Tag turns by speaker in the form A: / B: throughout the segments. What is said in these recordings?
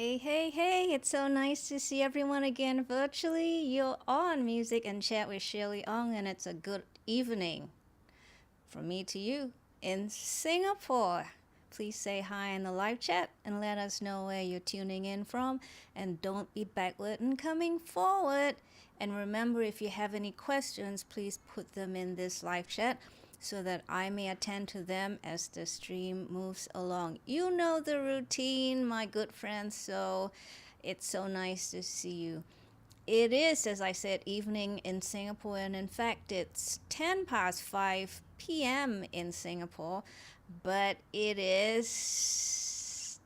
A: Hey, hey, hey, it's so nice to see everyone again virtually. You're on Music and Chat with Shueh-li Ong, and it's a good evening from me to you in Singapore. Please say hi in the live chat and let us know where you're tuning in from. And don't be backward and coming forward. And remember, if you have any questions, please put them in this live chat so that I may attend to them as the stream moves along. You know the routine, my good friends, so it's so nice to see you. It is, as I said, evening in Singapore, and in fact, it's 10 past 5 p.m. in Singapore, but it is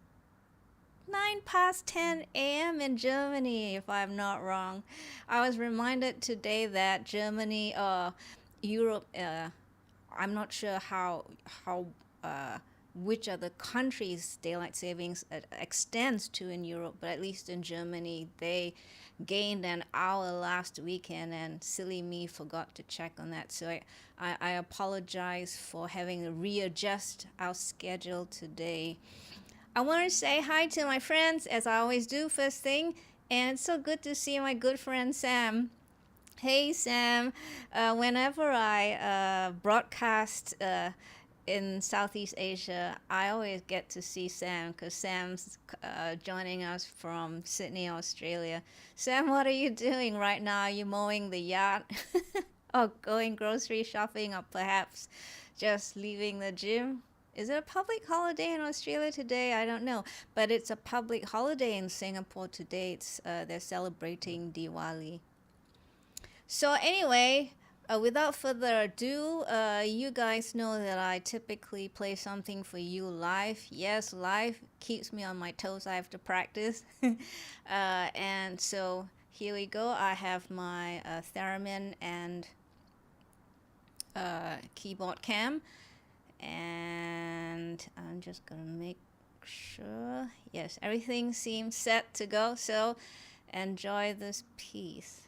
A: 9 past 10 a.m. in Germany, if I'm not wrong. I was reminded today that Germany, Europe, I'm not sure how which other countries daylight savings extends to in Europe, but at least in Germany, they gained an hour last weekend, and silly me forgot to check on that. So I apologize for having to readjust our schedule today. I want to say hi to my friends, as I always do first thing, and it's so good to see my good friend Sam. Hey Sam, whenever I broadcast in Southeast Asia, I always get to see Sam because Sam's joining us from Sydney, Australia. Sam, what are you doing right now? Are you mowing the yard or going grocery shopping, or perhaps just leaving the gym? Is it a public holiday in Australia today? I don't know, but it's a public holiday in Singapore today. They're celebrating Diwali. So anyway, without further ado, you guys know that I typically play something for you live. Yes, live keeps me on my toes. I have to practice. And so here we go. I have my theremin and keyboard cam. And I'm just going to make sure. Yes, everything seems set to go. So enjoy this piece.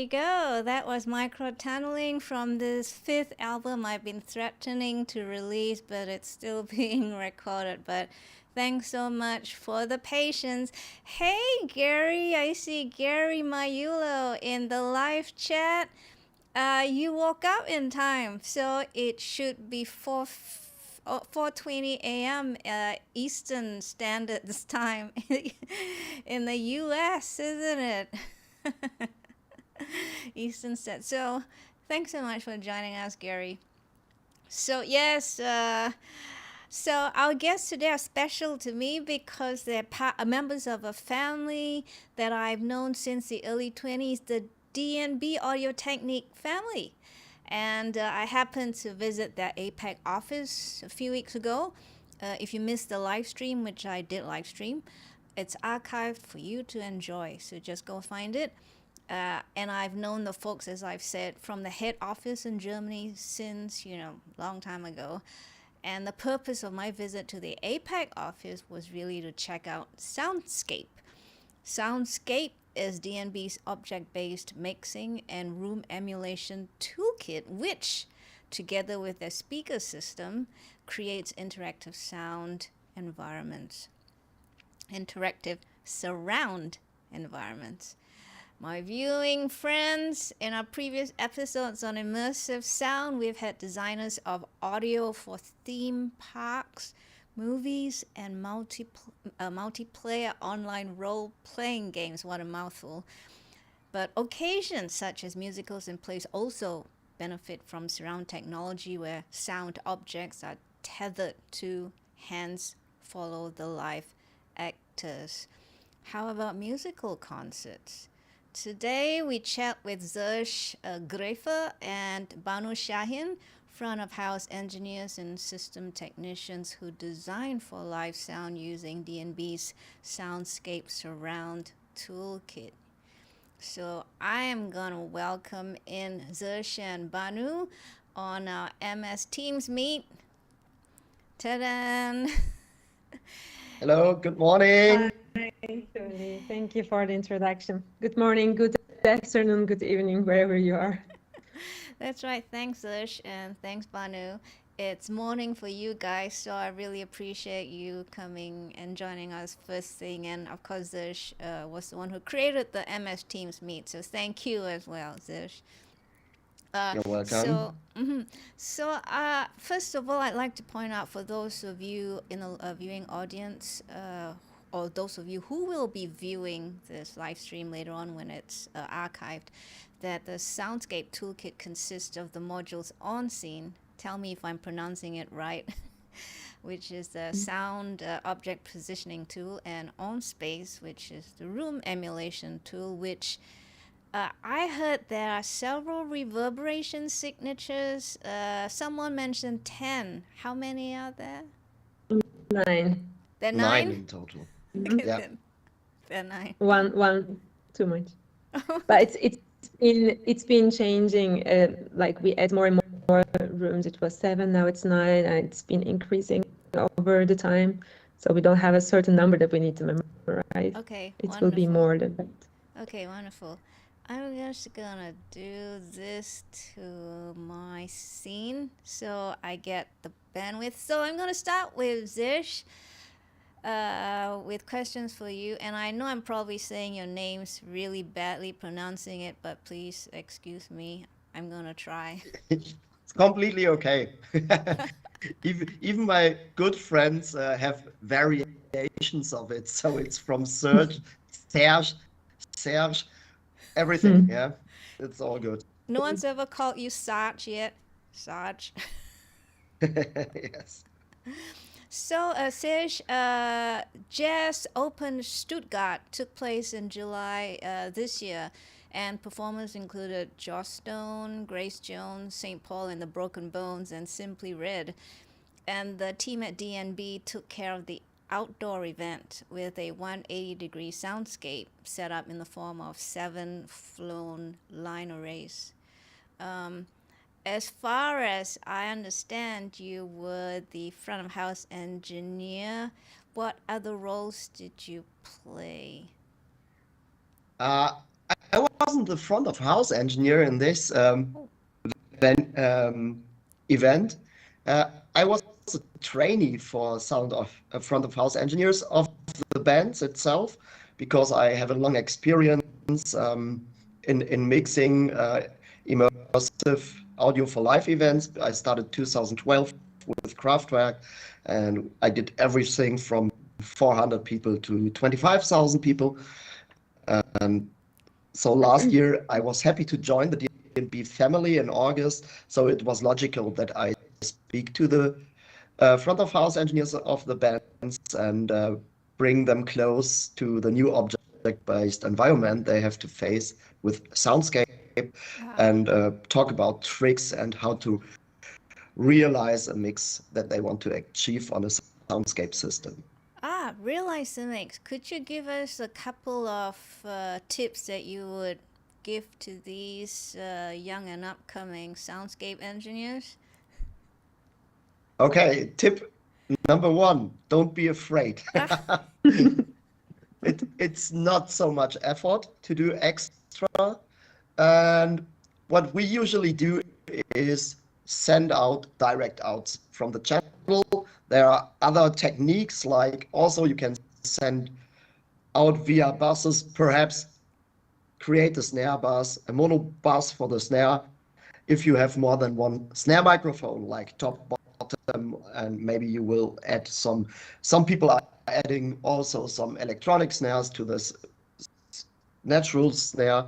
A: you go. That was MicroTunneling from this fifth album I've been threatening to release, but it's still being recorded. But thanks so much for the patience. Hey, Gary, I see Gary Mayulo in the live chat. You woke up in time, so it should be 4:20 a.m. Eastern Standard this time in the U.S., isn't it? Eastern Standard. So thanks so much for joining us, Gary. So yes, so our guests today are special to me because they're members of a family that I've known since the early 20s, the DNB audiotechnik family. And I happened to visit their APAC office a few weeks ago. If you missed the live stream, which I did live stream, it's archived for you to enjoy. So just go find it. And I've known the folks, as I've said, from the head office in Germany since, long time ago. And the purpose of my visit to the APAC office was really to check out Soundscape. Soundscape is DNB's object-based mixing and room emulation toolkit, which, together with their speaker system, creates interactive sound environments, interactive surround environments. My viewing friends, in our previous episodes on immersive sound, we've had designers of audio for theme parks, movies, and multiplayer online role-playing games. What a mouthful. But occasions such as musicals and plays also benefit from surround technology where sound objects are tethered to, hence follow the live actors. How about musical concerts? Today we chat with Serge, Gräfe and Banu Sahin, front of house engineers and system technicians who design for live sound using DNB's Soundscape Surround Toolkit. So I am gonna welcome in Serge and Banu on our MS Teams meet. Ta-da!
B: Hello, good morning.
C: Hi, Shueh-li. Thank you for the introduction. Good morning, good afternoon, good evening, wherever you are.
A: That's right. Thanks, Serge, and thanks, Banu. It's morning for you guys, so I really appreciate you coming and joining us first thing. And of course, Serge was the one who created the MS Teams meet, so thank you as well, Serge.
B: You're welcome.
A: So, first of all, I'd like to point out for those of you in the viewing audience, or those of you who will be viewing this live stream later on when it's archived, that the Soundscape toolkit consists of the modules on scene. Tell me if I'm pronouncing it right. Which is the sound object positioning tool, and on space, which is the room emulation tool, which I heard there are several reverberation signatures. Someone mentioned 10. How many are there?
C: 9.
A: There are
B: 9
A: 9?
B: in total.
A: Yeah. There are 9.
C: One too much. But it's been changing. Like we add more and more rooms. It was 7, now it's 9, and it's been increasing over the time. So we don't have a certain number that we need to memorize.
A: Okay,
C: It
A: wonderful.
C: will be more than that.
A: Okay, wonderful. I'm just gonna do this to my scene so I get the bandwidth. So I'm gonna start with Serge with questions for you. And I know I'm probably saying your names really badly, pronouncing it, but please excuse me. I'm gonna try.
B: It's completely okay. Even my good friends have variations of it. So it's from Serge, Serge, everything. Yeah, it's all good.
A: No one's ever called you Sarge yet? Sarge.
B: Yes.
A: So, Serge, JazzOpen Stuttgart took place in July this year, and performers included Joss Stone, Grace Jones, St. Paul and the Broken Bones, and Simply Red. And the team at DNB took care of the outdoor event with a 180-degree soundscape set up in the form of 7 flown line arrays. As far as I understand, you were the front of house engineer. What other roles did you play?
B: I I wasn't the front of house engineer in this event. I was a trainee for front of house engineers of the bands itself, because I have a long experience in mixing immersive audio for live events. I started 2012 with Kraftwerk, and I did everything from 400 people to 25,000 people. So last year I was happy to join the DNB family in August. So it was logical that I speak to the front of house engineers of the bands and bring them close to the new object-based environment they have to face with Soundscape, and talk about tricks and how to realize a mix that they want to achieve on a Soundscape system.
A: Realize the mix. Could you give us a couple of tips that you would give to these young and upcoming Soundscape engineers?
B: Okay, tip number 1, don't be afraid. It's not so much effort to do extra. And what we usually do is send out direct outs from the channel. There are other techniques, like also you can send out via buses, perhaps create a snare bus, a mono bus for the snare. If you have more than one snare microphone, like top, bottom, and maybe you will add some people are adding also some electronic snares to this natural snare.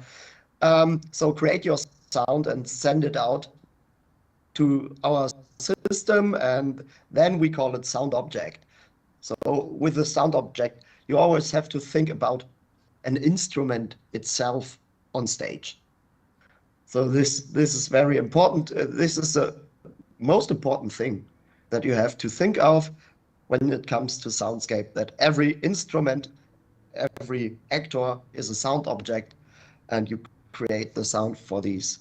B: So create your sound and send it out to our system, and then we call it sound object. So with the sound object, you always have to think about an instrument itself on stage. So this is very important. This is the most important thing that you have to think of when it comes to Soundscape, that every instrument, every actor is a sound object, and you create the sound for these.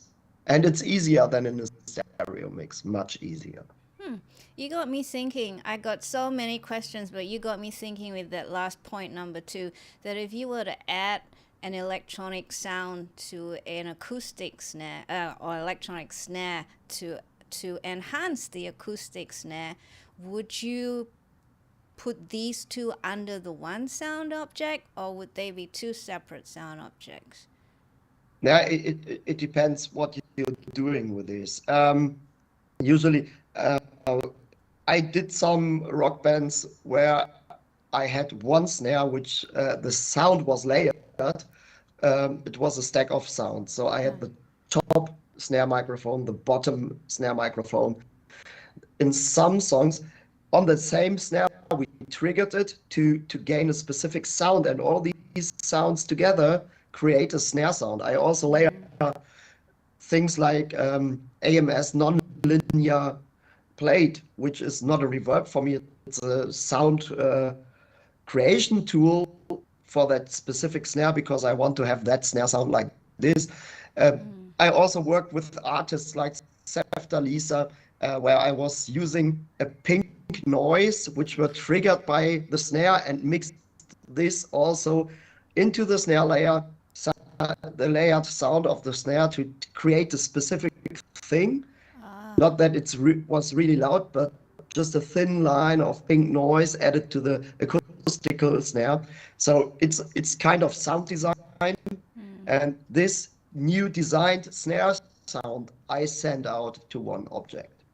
B: And it's easier than in a stereo mix, much easier.
A: You got me thinking. I got so many questions, but you got me thinking with that last point, number 2, that if you were to add an electronic sound to an acoustic snare or electronic snare to enhance the acoustic snare, would you put these two under the one sound object, or would they be 2 separate sound objects?
B: Now, it depends what you're doing with this. Usually, I did some rock bands where I had one snare, which the sound was layered. It was a stack of sound. So I had the top snare microphone, the bottom snare microphone. In some songs, on the same snare, we triggered it to gain a specific sound, and all these sounds together create a snare sound. I also layer things like AMS non-linear plate, which is not a reverb for me. It's a sound creation tool for that specific snare, because I want to have that snare sound like this. I also worked with artists like Sefta Lisa, where I was using a pink noise, which were triggered by the snare, and mixed this also into the snare layer, the layered sound of the snare, to create a specific thing. Not that it was really loud, but just a thin line of pink noise added to the acoustical snare. So it's kind of sound design. And this new designed snare sound I send out to one object.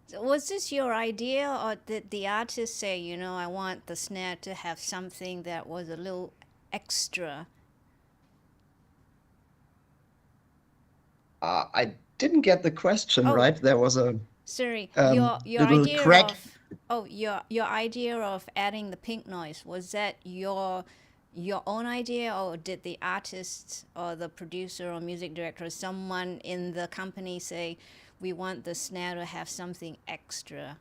A: So was this your idea, or did the artist say, you know, I want the snare to have something that was a little extra?
B: I didn't get the question right. There was a
A: sorry. Your
B: little
A: idea
B: crack.
A: your idea of adding the pink noise, was that your own idea, or did the artist or the producer or music director or someone in the company say, we want the snare to have something extra?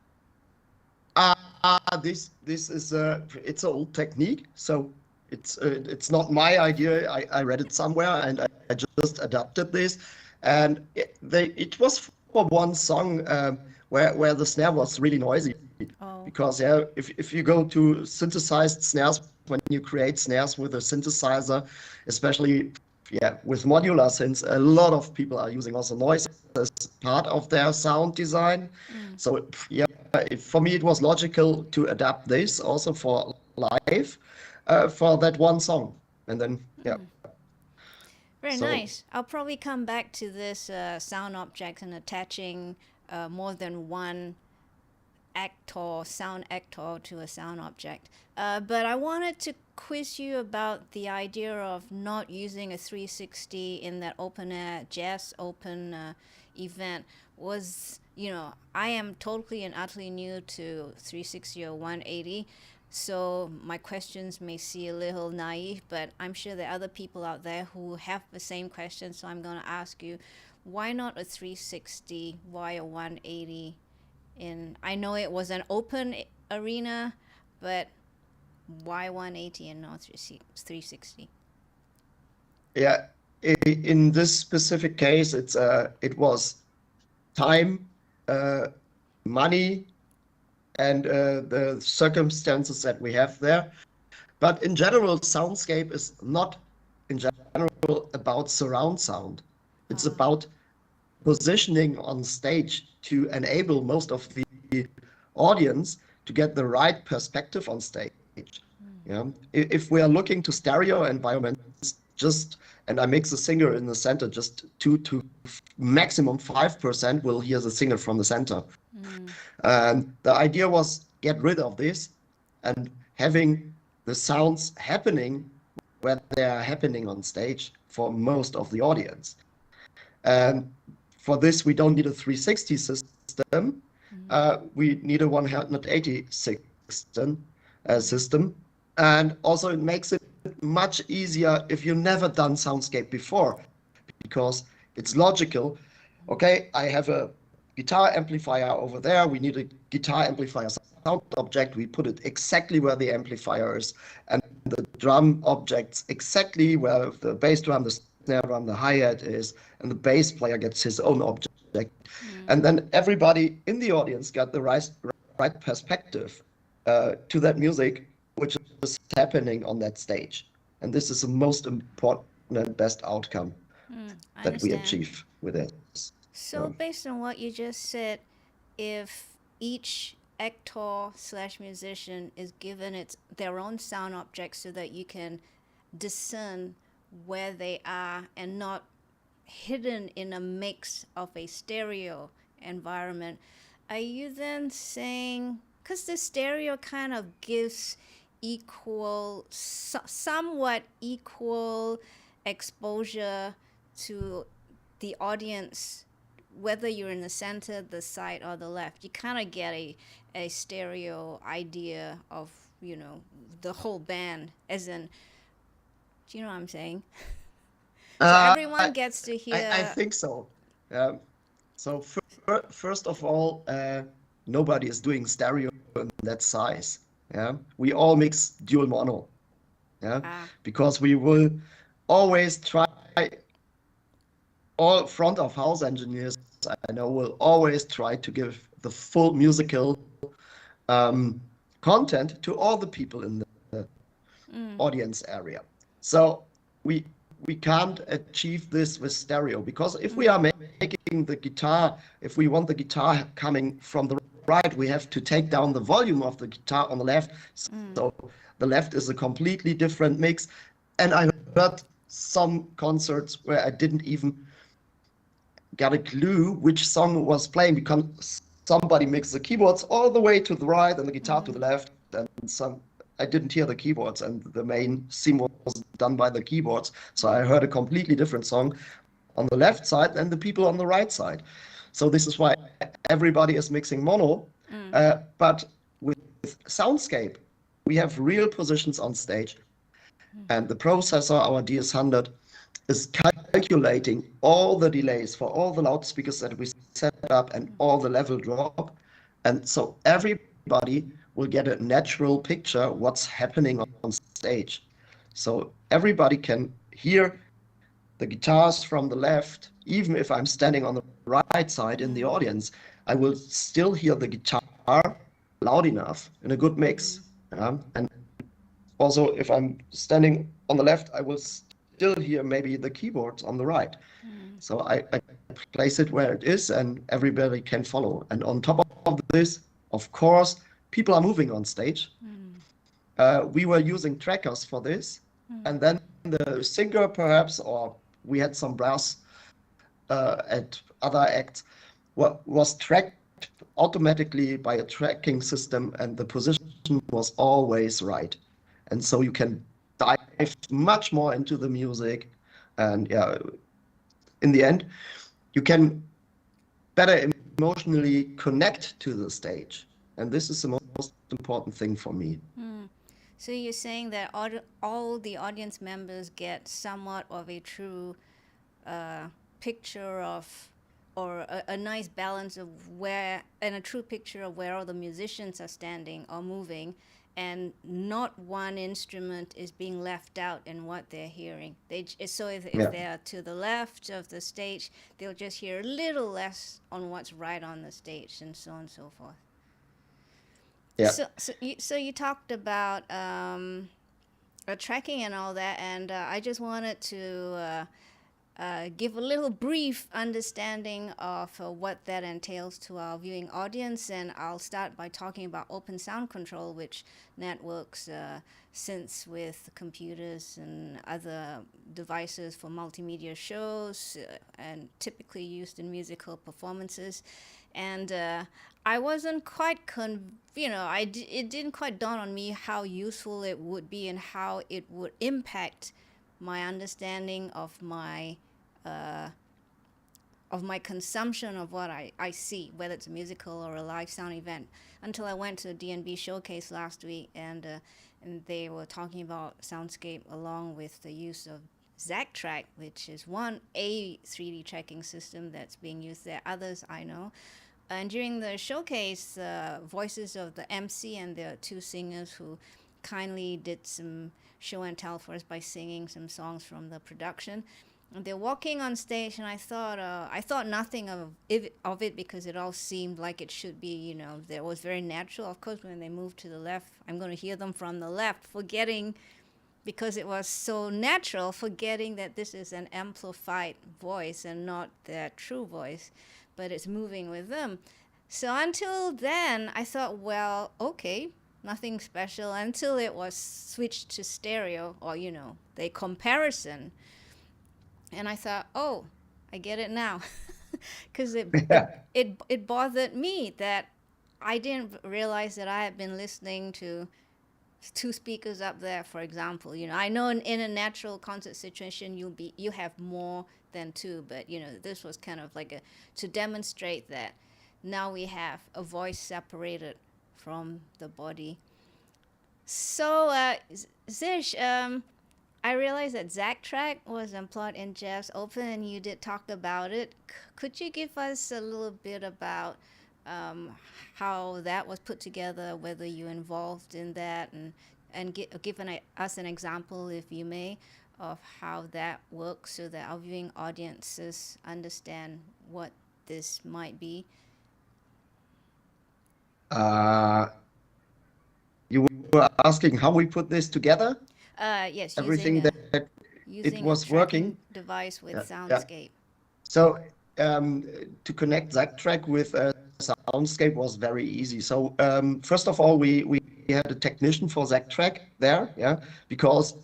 B: This is it's an old technique, so it's not my idea. I read it somewhere, and I just adapted this. And it was for one song where the snare was really noisy. Because if you go to synthesized snares, when you create snares with a synthesizer, especially yeah, with modular synths, a lot of people are using also noise as part of their sound design. So yeah, for me it was logical to adapt this also for live for that one song, and then yeah.
A: Very
B: So
A: nice. I'll probably come back to this sound object and attaching more than one actor, sound actor to a sound object. But I wanted to quiz you about the idea of not using a 360 in that open air JazzOpen event. Was, you know, I am totally and utterly new to 360 or 180. So my questions may seem a little naive, but I'm sure there are other people out there who have the same question. So I'm going to ask you, why not a 360? Why a 180? I know it was an open arena, but why 180 and not 360?
B: yeah, in this specific case, it was time, money, and the circumstances that we have there. But in general, Soundscape is not in general about surround sound. It's about positioning on stage to enable most of the audience to get the right perspective on stage. Yeah. If we are looking to stereo environments, and I mix a singer in the center, just 2 to maximum 5% will hear the singer from the center. And the idea was get rid of this and having the sounds happening where they are happening on stage for most of the audience. And for this, we don't need a 360 system. We need a 180 system. And also it makes it much easier if you've never done Soundscape before, because it's logical. Okay, I have a guitar amplifier over there. We need a guitar amplifier sound object. We put it exactly where the amplifier is, and the drum objects exactly where the bass drum, the snare drum, the hi-hat is, and the bass player gets his own object. And then everybody in the audience got the right perspective to that music, which is happening on that stage. And this is the most important and best outcome that we achieve with it.
A: So based on what you just said, if each actor/musician is given their own sound object so that you can discern where they are and not hidden in a mix of a stereo environment, are you then saying, because the stereo kind of gives somewhat equal exposure to the audience, whether you're in the center, the side, or the left, you kind of get a stereo idea of, you know, the whole band, as in, do you know what I'm saying? So everyone gets to hear.
B: I think so. So first of all, nobody is doing stereo in that size. Yeah, we all mix dual mono. Yeah, because we will always try. All front of house engineers I know will always try to give the full musical content to all the people in the audience area. So we can't achieve this with stereo, because if we are making the guitar, if we want the guitar coming from the right, we have to take down the volume of the guitar on the left. So the left is a completely different mix. And I heard some concerts where I didn't even got a clue which song was playing, because somebody mixed the keyboards all the way to the right and the guitar to the left, and I didn't hear the keyboards, and the main theme was done by the keyboards. So I heard a completely different song on the left side than the people on the right side. So this is why everybody is mixing mono. But with Soundscape, we have real positions on stage, and the processor, our DS100, is calculating all the delays for all the loudspeakers that we set up and all the level drop. And so everybody will get a natural picture what's happening on stage. So everybody can hear the guitars from the left. Even if I'm standing on the right side in the audience, I will still hear the guitar loud enough in a good mix. And also, if I'm standing on the left, I will still hear maybe the keyboards on the right. So I place it where it is and everybody can follow. And on top of this, of course, people are moving on stage. We were using trackers for this. And then the singer perhaps, or we had some brass at other acts, was tracked automatically by a tracking system, and the position was always right. And so you can dive much more into the music, and yeah, in the end, you can better emotionally connect to the stage. And this is the most important thing for me.
A: So you're saying that all the audience members get somewhat of a true picture of, or a nice balance of where, and a true picture of where all the musicians are standing or moving, and not one instrument is being left out in what they're hearing. So if they're to the left of the stage, they'll just hear a little less on what's right on the stage, and so on and so forth.
B: Yeah.
A: So you talked about tracking and all that, and I just wanted to give a little brief understanding of what that entails to our viewing audience. And I'll start by talking about open sound control, which networks synths with computers and other devices for multimedia shows, and typically used in musical performances. And I wasn't quite it didn't quite dawn on me how useful it would be and how it would impact my understanding of my consumption of what I see, whether it's a musical or a live sound event, until I went to the DNB showcase last week, and they were talking about Soundscape along with the use of ZACTrack, which is a 3D tracking system that's being used there. Others I know. And during the showcase, voices of the MC and the two singers who kindly did some show and tell for us by singing some songs from the production. And they're walking on stage, and I thought nothing of it because it all seemed like it should be. That was very natural. Of course, when they moved to the left, I'm going to hear them from the left, forgetting, because it was so natural, forgetting that this is an amplified voice and not their true voice, but it's moving with them. So until then, I thought, well, okay, nothing special, until it was switched to stereo, or the comparison. And I thought, oh, I get it now. Because it bothered me that I didn't realize that I had been listening to two speakers up there, for example. I know in a natural concert situation you have more than two, but this was kind of like to demonstrate that now we have a voice separated from the body. So Serge, I realized that ZACTrack was employed in JazzOpen, and you did talk about it. Could you give us a little bit about how that was put together, whether you're involved in that, and give us an example, if you may, of how that works so that our viewing audiences understand what this might be?
B: You were asking how we put this together?
A: Yes,
B: everything that it was working
A: device with Soundscape.
B: So to connect ZACTrack with Soundscape was very easy. So first of all, we had a technician for ZACTrack there, because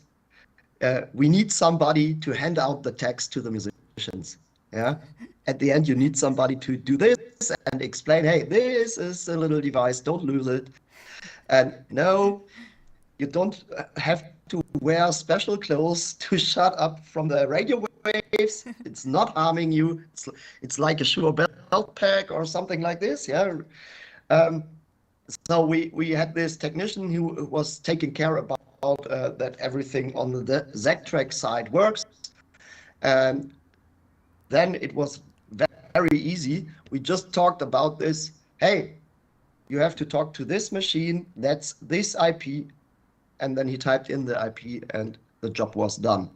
B: we need somebody to hand out the text to the musicians. At the end, you need somebody to do this and explain, hey, this is a little device, don't lose it. And no, you don't have to wear special clothes to shut up from the radio waves. It's not harming you. It's like a Shueh belt pack or something like this. So we had this technician who was taking care about that everything on the ZACTrack side works. And then it was very easy. We just talked about this. Hey, you have to talk to this machine. That's this IP. And then he typed in the IP and the job was done.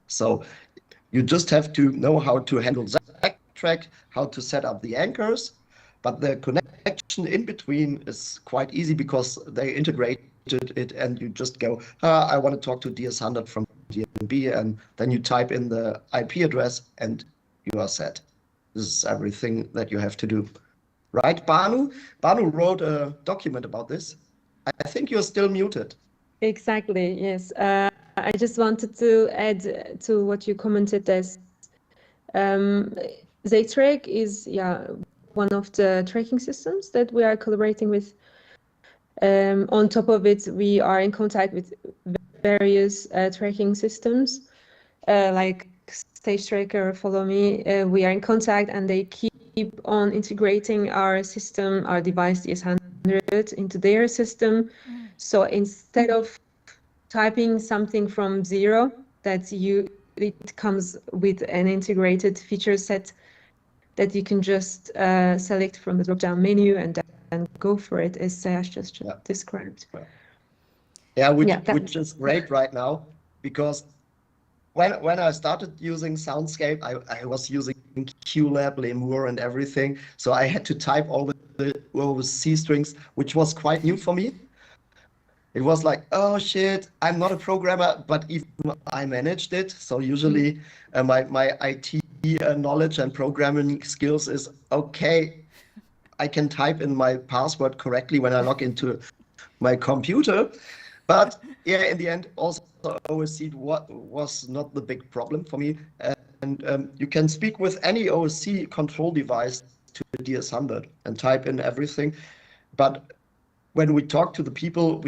B: So you just have to know how to handle ZACTrack, how to set up the anchors, but the connection in between is quite easy because they integrated it and you just go, I want to talk to DS100 from DNB, and then you type in the IP address and you are set. This is everything that you have to do. Right, Banu? Banu wrote a document about this. I think you're still muted.
C: Exactly, yes. I just wanted to add to what you commented as Z-Track is one of the tracking systems that we are collaborating with. On top of it, we are in contact with various tracking systems like Stage Tracker, Follow Me. We are in contact, and they keep on integrating our system, our device DS100, into their system. So instead of typing something from zero, it comes with an integrated feature set that you can just select from the drop-down menu and then go for it, as Serge just described.
B: Yeah, which is great right now, because when I started using Soundscape, I was using QLab, Lemur, and everything. So I had to type all the C strings, which was quite new for me. It was like, oh shit, I'm not a programmer, but even I managed it. So usually my IT knowledge and programming skills is okay. I can type in my password correctly when I log into my computer. But yeah, in the end, also OSC was not the big problem for me. And you can speak with any OSC control device to the DS100 and type in everything. But when we talk to the people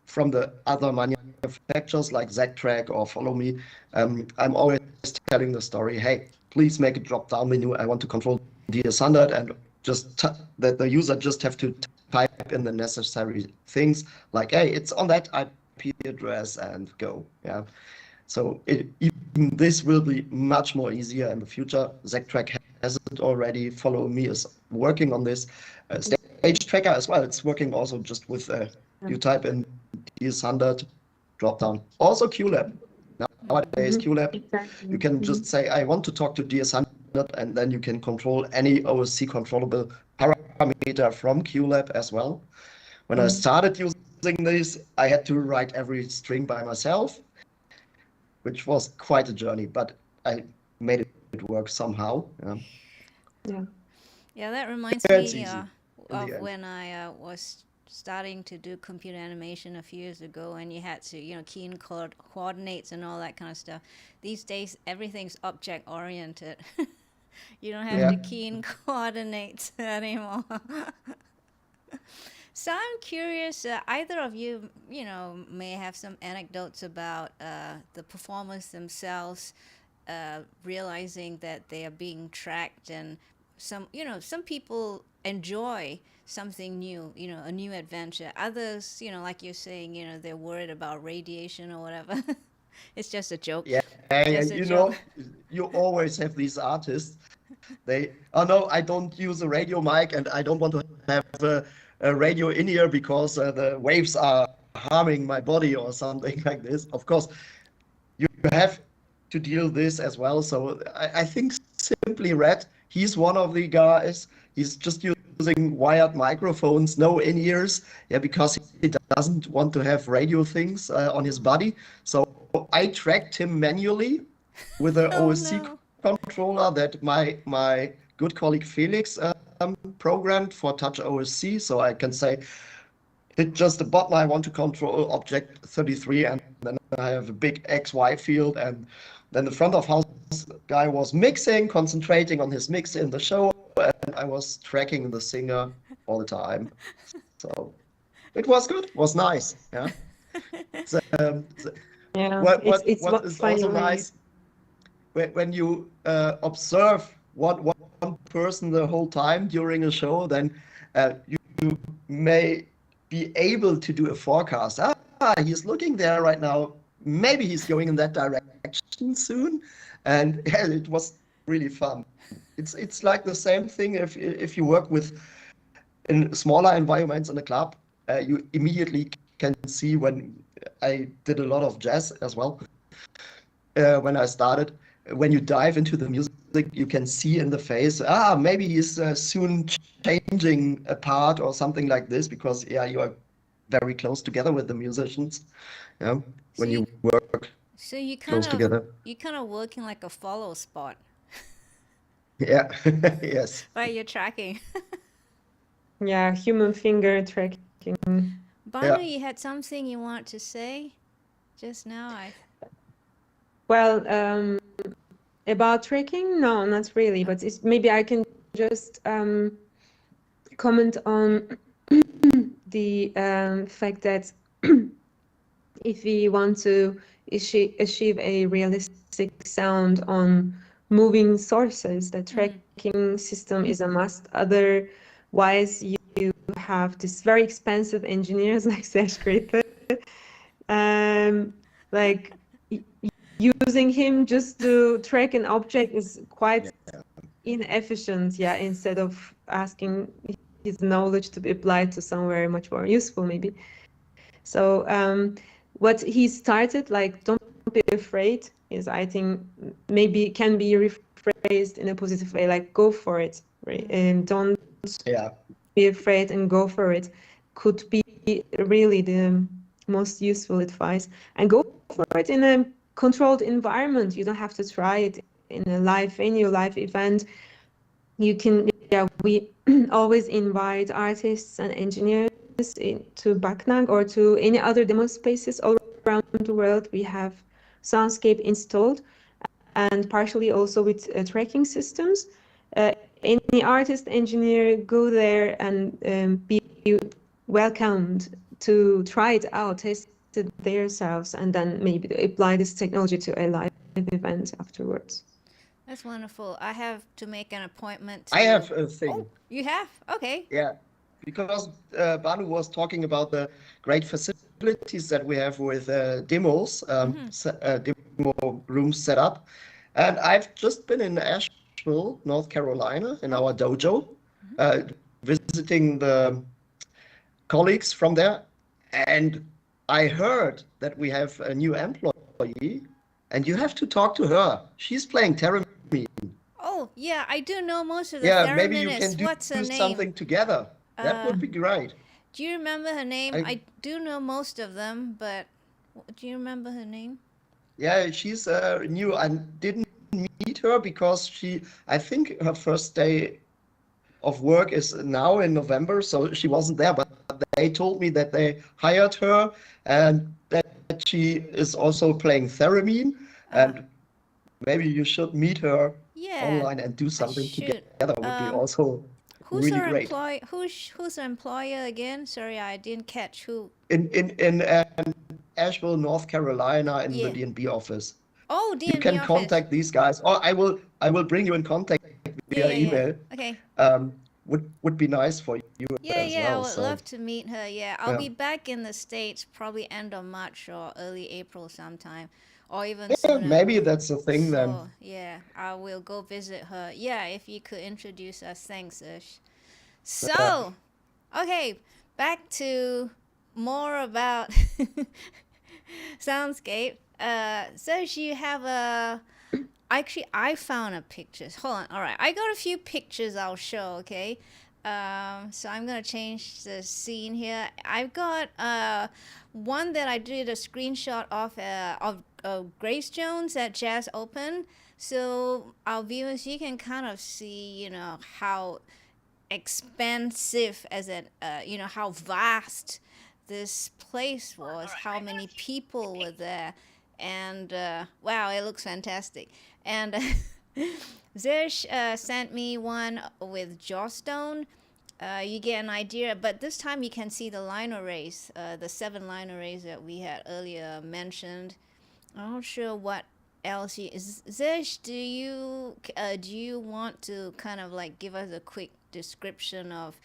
B: from the other manufacturers like Z-Track or Follow Me, I'm always telling the story, hey, please make a drop-down menu. I want to control DS100, and just that the user just have to type in the necessary things like, hey, it's on that IP address, and go. Yeah. So even this will be much more easier in the future. Z-Track has it already. Follow Me is working on this. Stage Tracker as well. It's working also just with you type in DS100 drop down. Also QLab. Nowadays QLab, exactly. You can just say, I want to talk to DS100, and then you can control any OSC controllable parameter from QLab as well. When I started using this, I had to write every string by myself, which was quite a journey, but I made it work somehow.
A: Yeah, that reminds me of when I was starting to do computer animation a few years ago, and you had to, key in coordinates and all that kind of stuff. These days, everything's object oriented. You don't have to key in coordinates anymore. So I'm curious, either of you, may have some anecdotes about the performers themselves realizing that they are being tracked, and some people enjoy something new, a new adventure. Others, like you're saying, they're worried about radiation or whatever. It's just a joke.
B: Yeah, you always have these artists. No, I don't use a radio mic, and I don't want to have a radio in here because the waves are harming my body or something like this. Of course, you have to deal with this as well. So I think Simply Red, he's one of the guys. He's just using wired microphones, no in-ears, because he doesn't want to have radio things on his body. So I tracked him manually with an OSC controller that my good colleague Felix programmed for Touch OSC. So I can say, hit just a button, I want to control object 33, and then I have a big XY field, and then the front of house guy was mixing, concentrating on his mix in the show, and I was tracking the singer all the time. So it was good, it was nice. Yeah. So, what is also nice, when you observe one person the whole time during a show, then you may be able to do a forecast. He's looking there right now. Maybe he's going in that direction soon. And yeah, it was really fun. It's like the same thing if you work in smaller environments in a club. You immediately can see, when I did a lot of jazz as well. When I started, when you dive into the music, you can see in the face, maybe he's soon changing a part or something like this, because you are very close together with the musicians. Yeah, when you work
A: So you
B: close together.
A: kind of working like a follow spot
B: Yeah, yes.
A: while you're tracking.
C: Yeah, human finger tracking.
A: Banu,
B: Yeah.
A: you had something you want to say just now.
C: Well, about tracking, no, not really, but maybe I can just comment on the fact that if we want to achieve a realistic sound on moving sources, the tracking system is a must. Otherwise, you have this very expensive engineers like Serge Gräfe, like using him just to track an object is quite inefficient. Yeah, instead of asking his knowledge to be applied to somewhere much more useful, maybe. So what he started, like, don't be afraid, is, I think, maybe can be rephrased in a positive way, like, go for it, right? And don't be afraid and go for it, could be really the most useful advice. And go for it in a controlled environment. You don't have to try it in a live venue, live event. You can, we always invite artists and engineers to Backnang or to any other demo spaces all around the world. We have Soundscape installed, and partially also with tracking systems. Any artist, engineer, go there and be welcomed to try it out, test it themselves, and then maybe apply this technology to a live event afterwards.
A: That's wonderful. I have to make an appointment.
B: I have a thing.
A: Oh, you have? Okay.
B: Yeah, because Banu was talking about the great facilities that we have with demos, demo rooms set up. And I've just been in Asheville, North Carolina, in our dojo, visiting the colleagues from there. And I heard that we have a new employee, and you have to talk to her. She's playing theremin.
A: Oh, yeah, I do know most of the
B: Yeah, maybe you
A: thereminists.
B: can
A: What's her
B: do
A: name?
B: something together. That would be great.
A: Do you remember her name? I do know most of them, but do you remember her name?
B: Yeah, she's new. I didn't meet her because I think her first day of work is now in November, so she wasn't there. But they told me that they hired her and that she is also playing theremin. And maybe you should meet her online and do something together. Would be also really great.
A: Who's her employer again? Sorry, I didn't catch who.
B: In Asheville, North Carolina, in the DNB office.
A: Oh, DNB
B: You can
A: office.
B: contact these guys, or I will bring you in contact via email.
A: Okay.
B: Would be nice for you as well.
A: Yeah, I would love to meet her. Yeah, I'll be back in the States probably end of March or early April sometime, or even sooner.
B: Maybe that's the thing then.
A: Yeah, I will go visit her. Yeah, if you could introduce us, thanks, Serge. So, okay, back to more about Soundscape. Serge, you have a... Actually, I found a picture. Hold on. All right. I got a few pictures I'll show, okay? So I'm going to change the scene here. I've got one that I did a screenshot of Grace Jones at JazzOpen. So our viewers, you can kind of see, you know, how expansive how vast this place was, how many people were there. And wow, it looks fantastic. And Serge sent me one with Jawstone. You get an idea, but this time you can see the line arrays, the 7 line arrays that we had earlier mentioned. I'm not sure what else Serge, do you want to kind of like give us a quick description of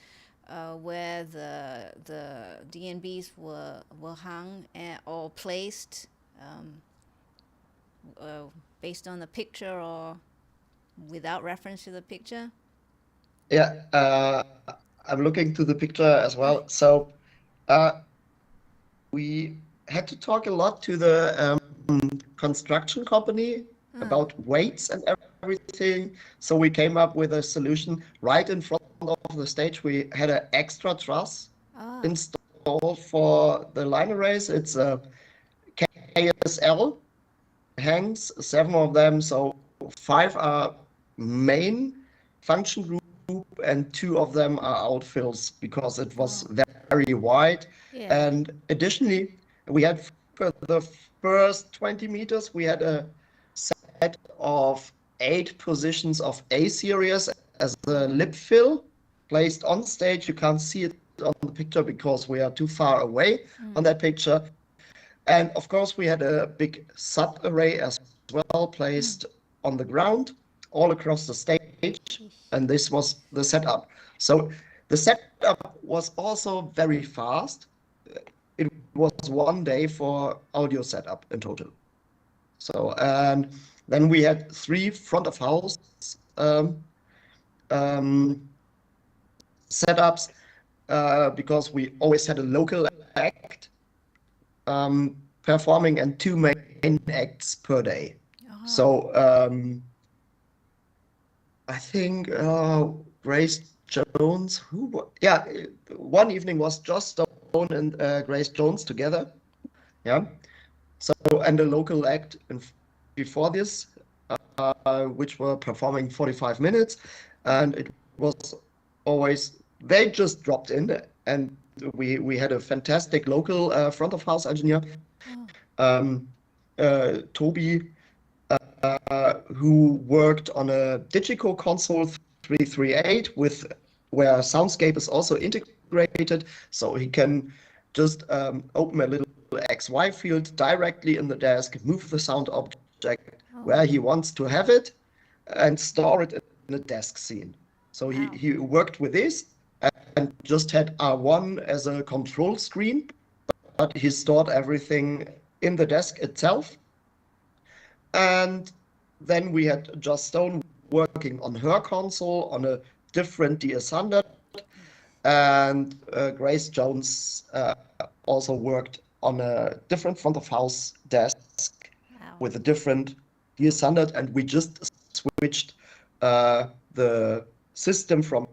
A: where the DNBs were hung or placed? Based on the picture or without reference to the picture?
B: Yeah, I'm looking to the picture as well. So we had to talk a lot to the construction company about weights and everything. So we came up with a solution right in front of the stage. We had an extra truss installed for the line arrays. It's a KSL hangs, 7 of them. So 5 are main function group and 2 of them are outfills because it was very wide.
A: Yeah.
B: And additionally, we had for the first 20 meters, we had a set of 8 positions of A series as a lip fill placed on stage. You can't see it on the picture because we are too far away on that picture. And of course, we had a big sub array as well placed on the ground all across the stage. And this was the setup. So the setup was also very fast. It was 1 day for audio setup in total. So, and then we had 3 front of house setups because we always had a local act performing and 2 main acts per day. So I think Grace Jones, one evening was Joss Stone and Grace Jones together. Yeah. So, and a local act before this, which were performing 45 minutes. And it was always, they just dropped in and we had a fantastic local front of house engineer, Toby, who worked on a Digico console 338 where Soundscape is also integrated, so he can just open a little XY field directly in the desk, move the sound object where he wants to have it, and store it in a desk scene. So he worked with this and just had R1 as a control screen, but he stored everything in the desk itself. And then we had Joss Stone working on her console on a different DS100. And Grace Jones also worked on a different front of house desk with a different DS100. And we just switched the system from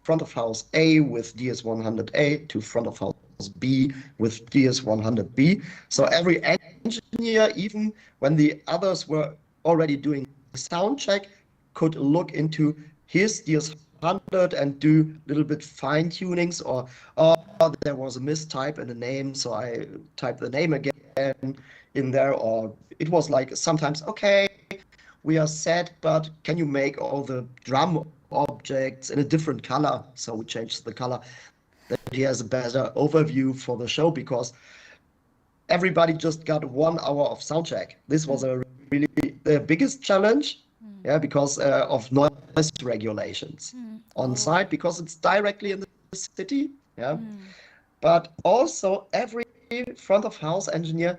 B: front of house A with DS100A to front of house B with DS100B. So every engineer, even when the others were already doing sound check, could look into his DS100 and do a little bit fine tunings, or there was a mistype in the name, so I typed the name again in there, or it was like sometimes, okay, we are set, but can you make all the drum objects in a different color? So we changed the color. That he has a better overview for the show because everybody just got 1 hour of sound check. This was a really the biggest challenge, because of noise regulations on site, because it's directly in the city, But also every front of house engineer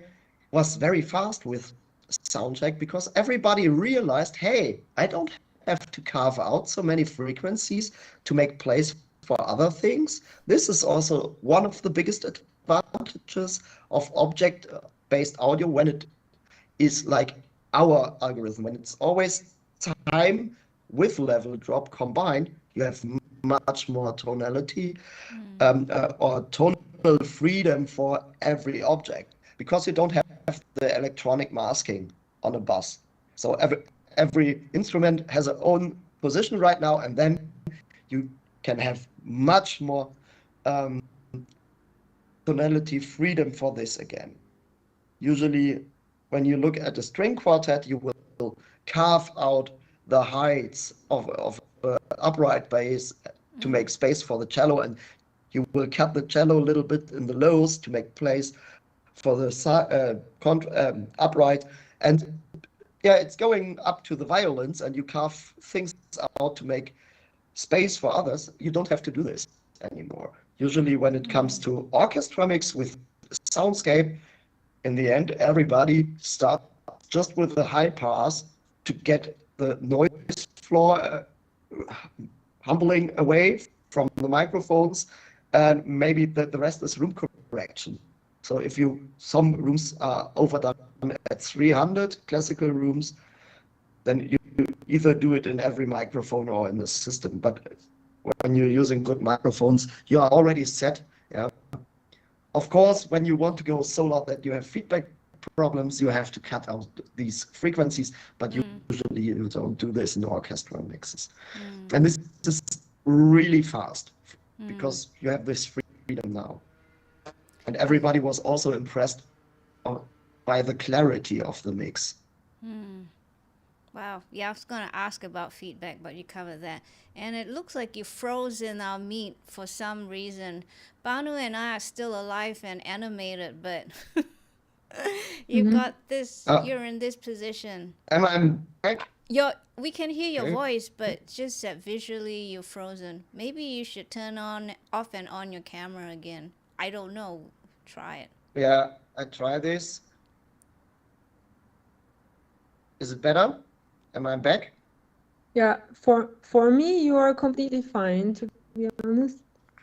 B: was very fast with sound check because everybody realized, hey, I don't have to carve out so many frequencies to make place for other things. This is also one of the biggest advantages of object-based audio when it is like our algorithm, when it's always time with level drop combined. You have much more tonality or tonal freedom for every object because you don't have the electronic masking on a bus. So every instrument has its own position right now, and then you can have much more tonality freedom for this again. Usually, when you look at a string quartet, you will carve out the heights of upright bass to make space for the cello, and you will cut the cello a little bit in the lows to make place for the upright. And it's going up to the violins, and you carve things out to make space for others. You don't have to do this anymore. Usually when it comes to orchestra mix with Soundscape, in the end, everybody starts just with the high pass to get the noise floor humbling away from the microphones, and maybe the rest is room correction. So if some rooms are overdone at 300 classical rooms, then you either do it in every microphone or in the system. But when you're using good microphones, you are already set. Of course, when you want to go so loud that you have feedback problems, you have to cut out these frequencies, but usually you don't do this in orchestral mixes. And this is really fast because you have this freedom now. And everybody was also impressed by the clarity of the mix.
A: Wow. Yeah, I was going to ask about feedback, but you covered that. And it looks like you froze in our meet for some reason. Banu and I are still alive and animated, but you got this, you're in this position.
B: Am I back?
A: We can hear your voice, but just that visually you're frozen. Maybe you should turn off and on your camera again. I don't know. Try it.
B: Yeah, I try this. Is it better? Am I back?
C: Yeah, for me, you are completely fine, to be honest.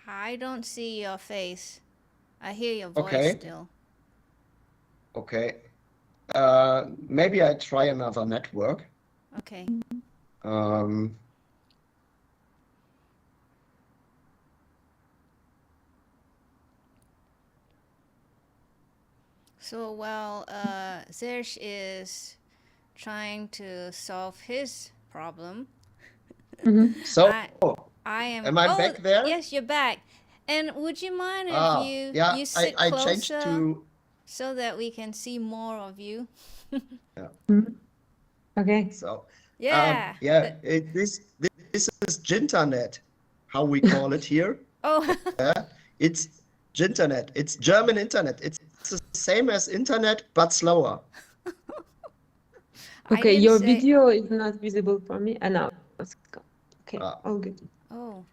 A: I don't see your face. I hear your voice still.
B: Okay. Maybe I try another network.
A: Okay. So while Serge is trying to solve his problem,
B: So,
A: I am.
B: am I back there?
A: Yes, you're back. And would you mind if you sit
B: I
A: closer
B: changed to.
A: so that we can see more of you?
C: Okay.
B: So,
A: Yeah.
B: this is Ginternet, how we call it here. It's Ginternet. It's German internet. It's the same as internet, but slower.
C: Okay, your video is not visible for me. And now let's go. Okay, all good.
A: Oh,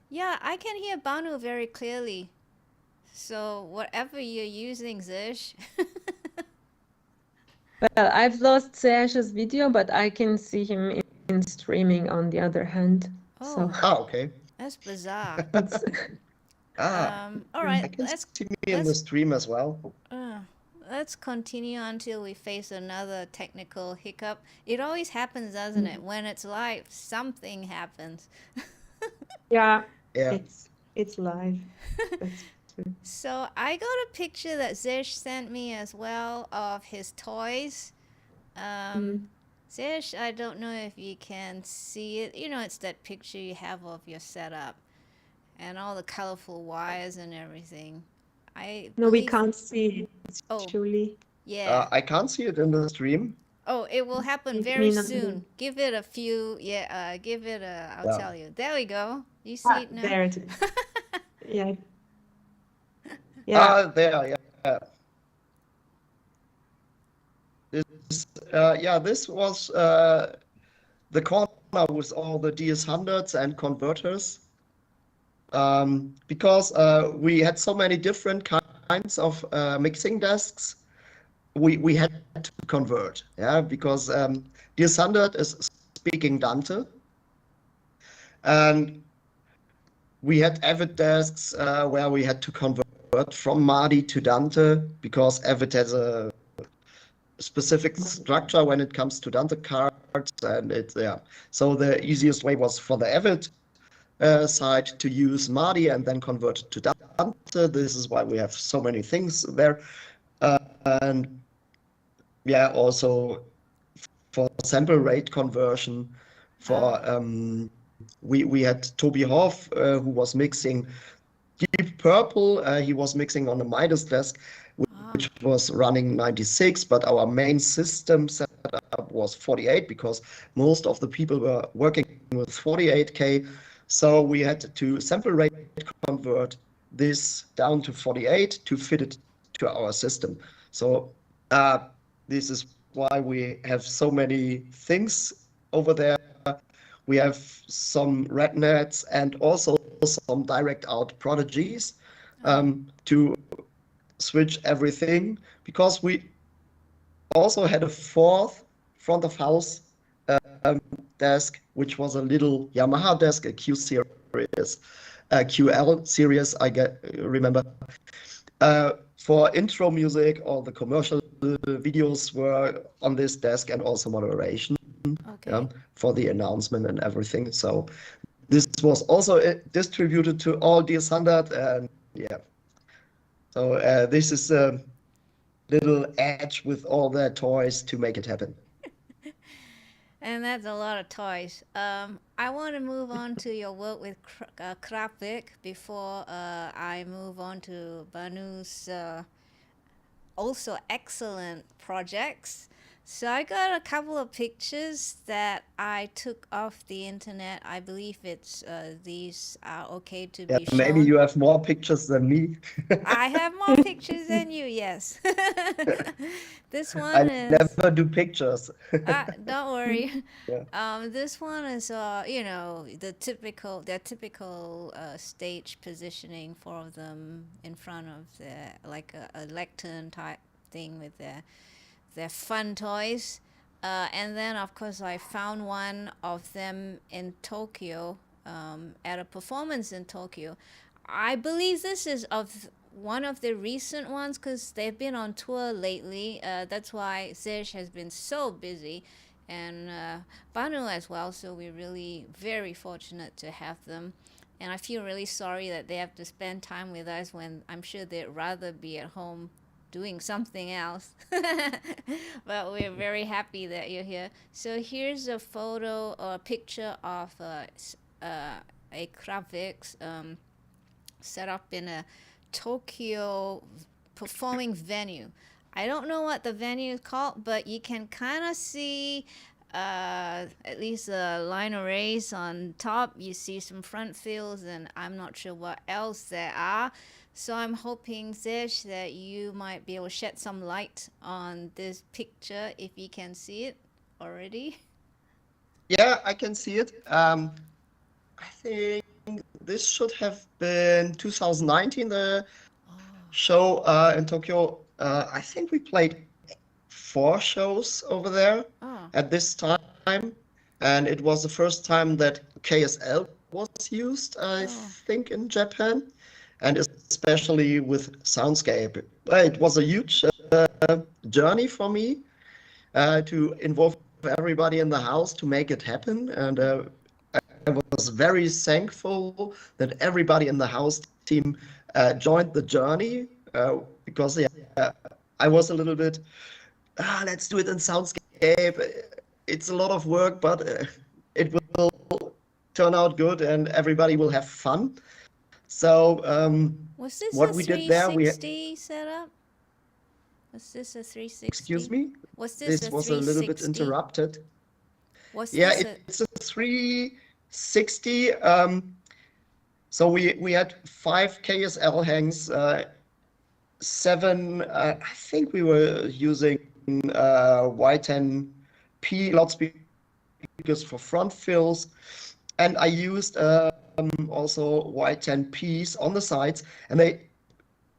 A: yeah, I can hear Banu very clearly. So whatever you're using, Serge.
C: Well, I've lost Serge's video, but I can see him in streaming on the other hand. So
B: okay.
A: That's bizarre. All right,
B: I can see me in the stream as well.
A: Let's continue until we face another technical hiccup. It always happens, doesn't it? When it's live, something happens.
C: Yeah. It's live. That's true.
A: So I got a picture that Serge sent me as well of his toys. Serge, I don't know if you can see it. You know, it's that picture you have of your setup and all the colorful wires and everything.
C: No, we can't see it, Shueh-li.
A: Yeah.
B: I can't see it in the stream.
A: Oh, it will happen very soon. Give it a few, I'll tell you. There we go. You see it now?
C: There it is. Yeah.
B: There, yeah. This was the corner with all the DS100s and converters. Because we had so many different kinds of mixing desks, we had to convert, because DS100 is speaking Dante, and we had Avid desks where we had to convert from MADI to Dante because Avid has a specific structure when it comes to Dante cards, and so the easiest way was for the Avid side to use MADI and then convert it to Dante. This is why we have so many things there. And also for sample rate conversion, we had Toby Hoff, who was mixing Deep Purple. He was mixing on the Midas desk, which was running 96, but our main system setup was 48 because most of the people were working with 48K. So we had to sample rate convert this down to 48 to fit it to our system. So this is why we have so many things over there. We have some red nets and also some direct out prodigies to switch everything, because we also had a fourth front of house desk, which was a little Yamaha desk, a Q series, QL series, remember. For intro music, all the commercial videos were on this desk, and also moderation for the announcement and everything. So this was also distributed to all DS100, and so this is little edge with all their toys to make it happen.
A: And that's a lot of toys. I want to move on to your work with Kraftwerk before I move on to Banu's also excellent projects. So I got a couple of pictures that I took off the internet. I believe it's these are okay to be shown.
B: Maybe you have more pictures than me.
A: I have more pictures than you, yes. This one
B: I
A: is.
B: never do pictures.
A: Don't worry.
B: Yeah.
A: This one is, their typical stage positioning, four of them in front of like a lectern type thing with their fun toys. And then, of course, I found one of them in Tokyo, at a performance in Tokyo. I believe this is of one of the recent ones because they've been on tour lately. That's why Serge has been so busy, and Banu as well. So we're really very fortunate to have them. And I feel really sorry that they have to spend time with us when I'm sure they'd rather be at home doing something else. But we're very happy that you're here. So here's a photo or a picture of a Kraftwerk set up in a Tokyo performing venue. I don't know what the venue is called, but you can kind of see at least the line arrays on top. You see some front fields, and I'm not sure what else there are. So I'm hoping, Serge, that you might be able to shed some light on this picture if you can see it already.
B: Yeah, I can see it. I think this should have been 2019, the show in Tokyo. I think we played 4 shows over there at this time. And it was the first time that KSL was used, I think, in Japan. And especially with Soundscape. It was a huge journey for me to involve everybody in the house to make it happen. And I was very thankful that everybody in the house team joined the journey because I was a little bit, let's do it in Soundscape. It's a lot of work, but it will turn out good and everybody will have fun. So
A: was this
B: what
A: a
B: we did there,
A: 360 setup? Was this a 360?
B: Excuse me?
A: Was this
B: was a little bit interrupted.
A: Was
B: Yeah,
A: this
B: it's a 360. So we had 5 KSL hangs, 7. I think we were using Y10P loudspeakers for front fills, and I used also Y10Ps on the sides, and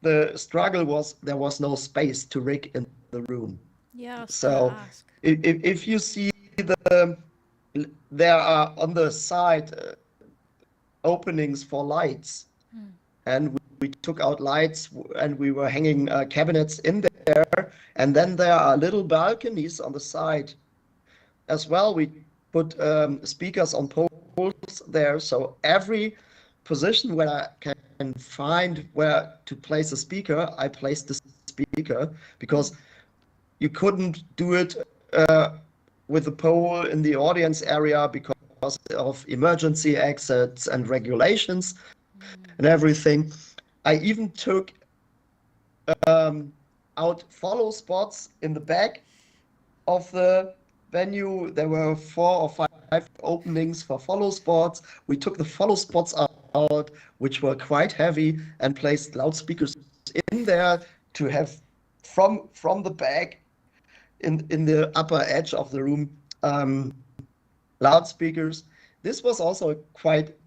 B: the struggle was there was no space to rig in the room.
A: Yeah.
B: So if you see there are on the side openings for lights, and we took out lights and we were hanging cabinets in there, and then there are little balconies on the side as well. We put speakers on poles there, so every position where I can find where to place a speaker, I placed the speaker, because you couldn't do it with a pole in the audience area because of emergency exits and regulations and everything. I even took out follow spots in the back of the venue. There were 4 or 5 openings for follow spots. We took the follow spots out, which were quite heavy, and placed loudspeakers in there to have from the back in the upper edge of the room loudspeakers. This was also a quite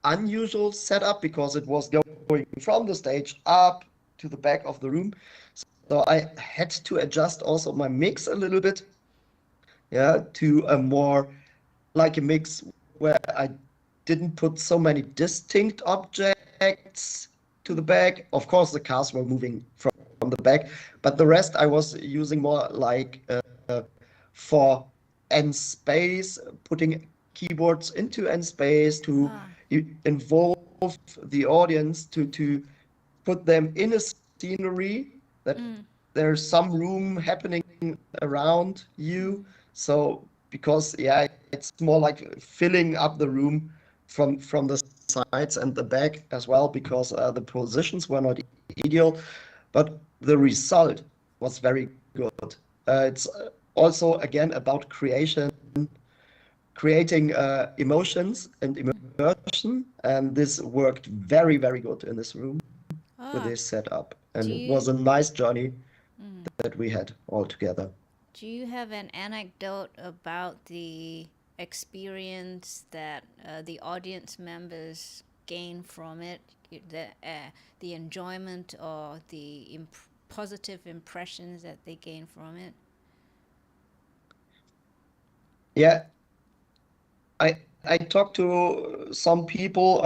B: unusual setup because it was going from the stage up to the back of the room. So I had to adjust also my mix a little bit, to a more like a mix where I didn't put so many distinct objects to the back. Of course, the cars were moving from the back, but the rest I was using more like for end space, putting keyboards into end space to involve the audience, to put them in a scenery that there's some room happening around you. So because it's more like filling up the room from the sides and the back as well, because the positions were not ideal, but the result was very good. It's also again about creating emotions and immersion, and this worked very, very good in this room with this setup, and it was a nice journey that we had all together.
A: Do you have an anecdote about the experience that the audience members gain from it, the enjoyment or the positive impressions that they gain from it?
B: Yeah, I talked to some people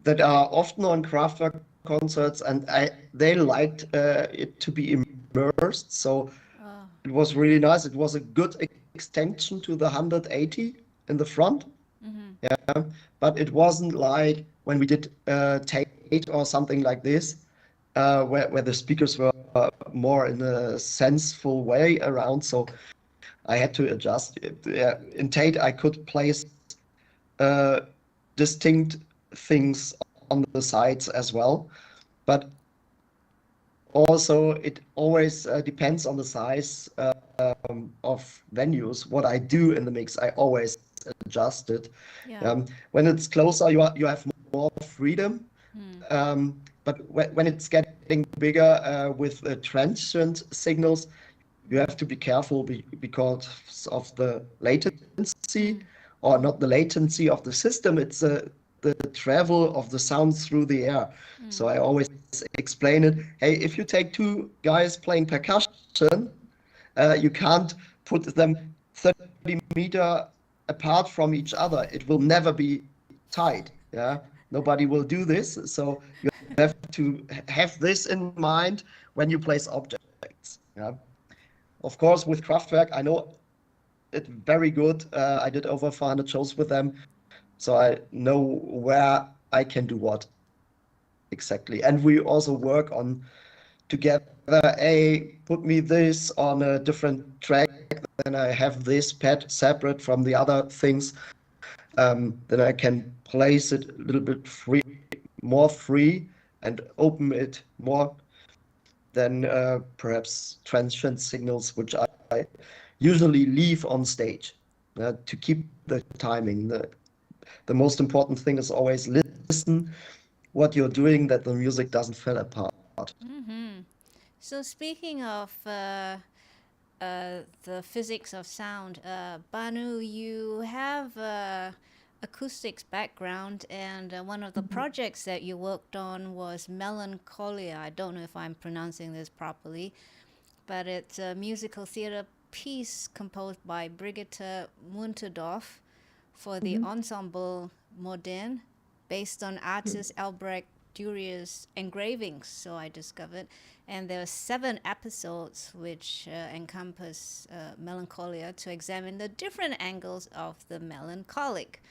B: that are often on Kraftwerk concerts, and they liked it to be immersed. So it was really nice. It was a good extension to the 180 in the front. Yeah, but it wasn't like when we did Tate or something like this, where the speakers were more in a senseful way around. So I had to adjust. In Tate, I could place distinct things on the sides as well, but also it always depends on the size of venues. What I do in the mix, I always adjust it.
A: Yeah.
B: When it's closer, you have more freedom. But when it's getting bigger with transient signals, you have to be careful because of the latency, or not the latency of the system. It's the travel of the sound through the air. So I always explain it. Hey, if you take two guys playing percussion, you can't put them 30 meter apart from each other. It will never be tight. Yeah, nobody will do this. So you have to have this in mind when you place objects. Yeah. Of course, with Kraftwerk, I know it very good. I did over 400 shows with them, so I know where I can do what exactly. And we also work on together. Put me this on a different track, then I have this pad separate from the other things. Then I can place it a little bit more free, and open it more than perhaps transient signals, which I usually leave on stage to keep the timing. The most important thing is always listen what you're doing, that the music doesn't fall apart.
A: So speaking of the physics of sound, Banu, you have acoustics background, and one of the projects that you worked on was Melancholia. I don't know if I'm pronouncing this properly, but it's a musical theater piece composed by Brigitte Munterdorf for the Ensemble Modern, based on artist Albrecht Dürer's engravings, so I discovered. And there are 7 episodes which encompass Melancholia, to examine the different angles of the melancholic,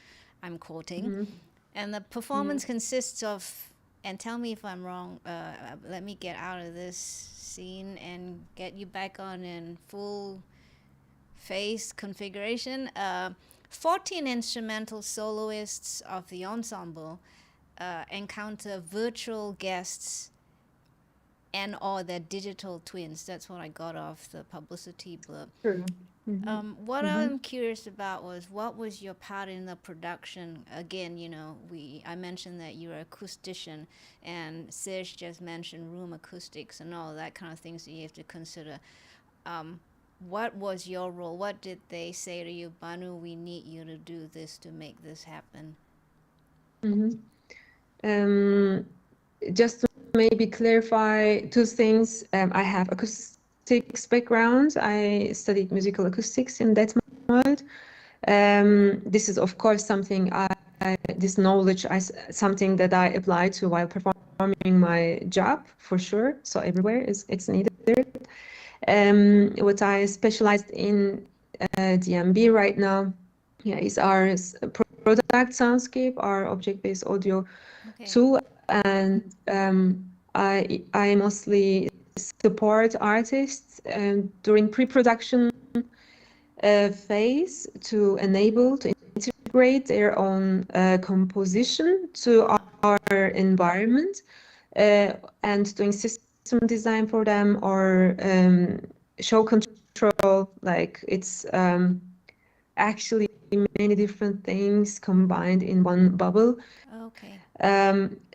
A: I'm quoting. And the performance consists of, and tell me if I'm wrong, let me get out of this scene and get you back on in full face configuration. 14 instrumental soloists of the ensemble encounter virtual guests and or their digital twins. That's what I got off the publicity blurb.
C: True.
A: What I'm curious about was, what was your part in the production? Again, I mentioned that you're an acoustician, and Serge just mentioned room acoustics and all that kind of things that you have to consider. What was your role? What did they say to you, Banu, we need you to do this to make this happen?
C: Just to maybe clarify 2 things. I have acoustics background. I studied musical acoustics in Detmold. This is, of course, something this knowledge, something that I apply to while performing my job, for sure. So everywhere it's needed. What I specialized in DMB right now, is our product Soundscape, our object-based audio tool, and I mostly support artists during pre-production phase to integrate their own composition to our environment, and doing system design for them, or show control. Like it's actually many different things combined in one bubble.
A: Okay.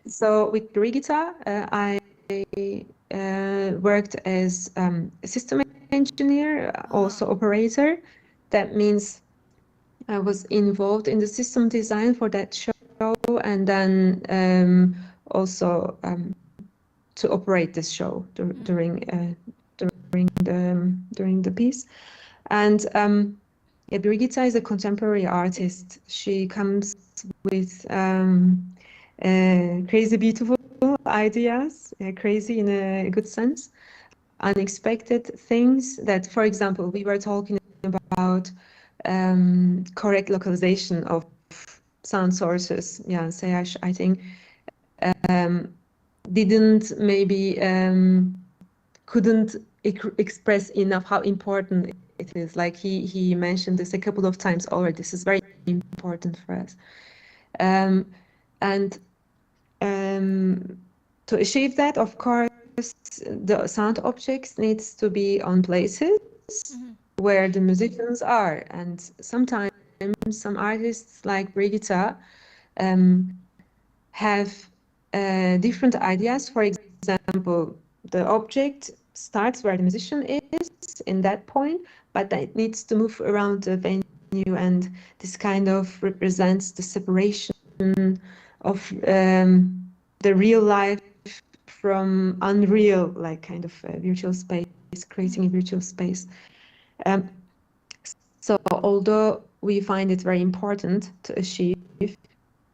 C: So with Brigitta, I worked as a system engineer, also operator. That means I was involved in the system design for that show, and then also to operate this show during the piece. And yeah, Brigitta is a contemporary artist. She comes with crazy, beautiful ideas, crazy in a good sense, unexpected things that, for example, we were talking about correct localization of sound sources. Yeah, Serge, I think, didn't maybe couldn't express enough how important it is. Like he mentioned this a couple of times already. This is very important for us. And to achieve that, of course, the sound objects needs to be on places where the musicians are. And sometimes some artists like Brigitta have different ideas. For example, the object starts where the musician is in that point, but then it needs to move around the venue, and this kind of represents the separation of the real life from unreal, like kind of a virtual space, creating a virtual space. So although we find it very important to achieve,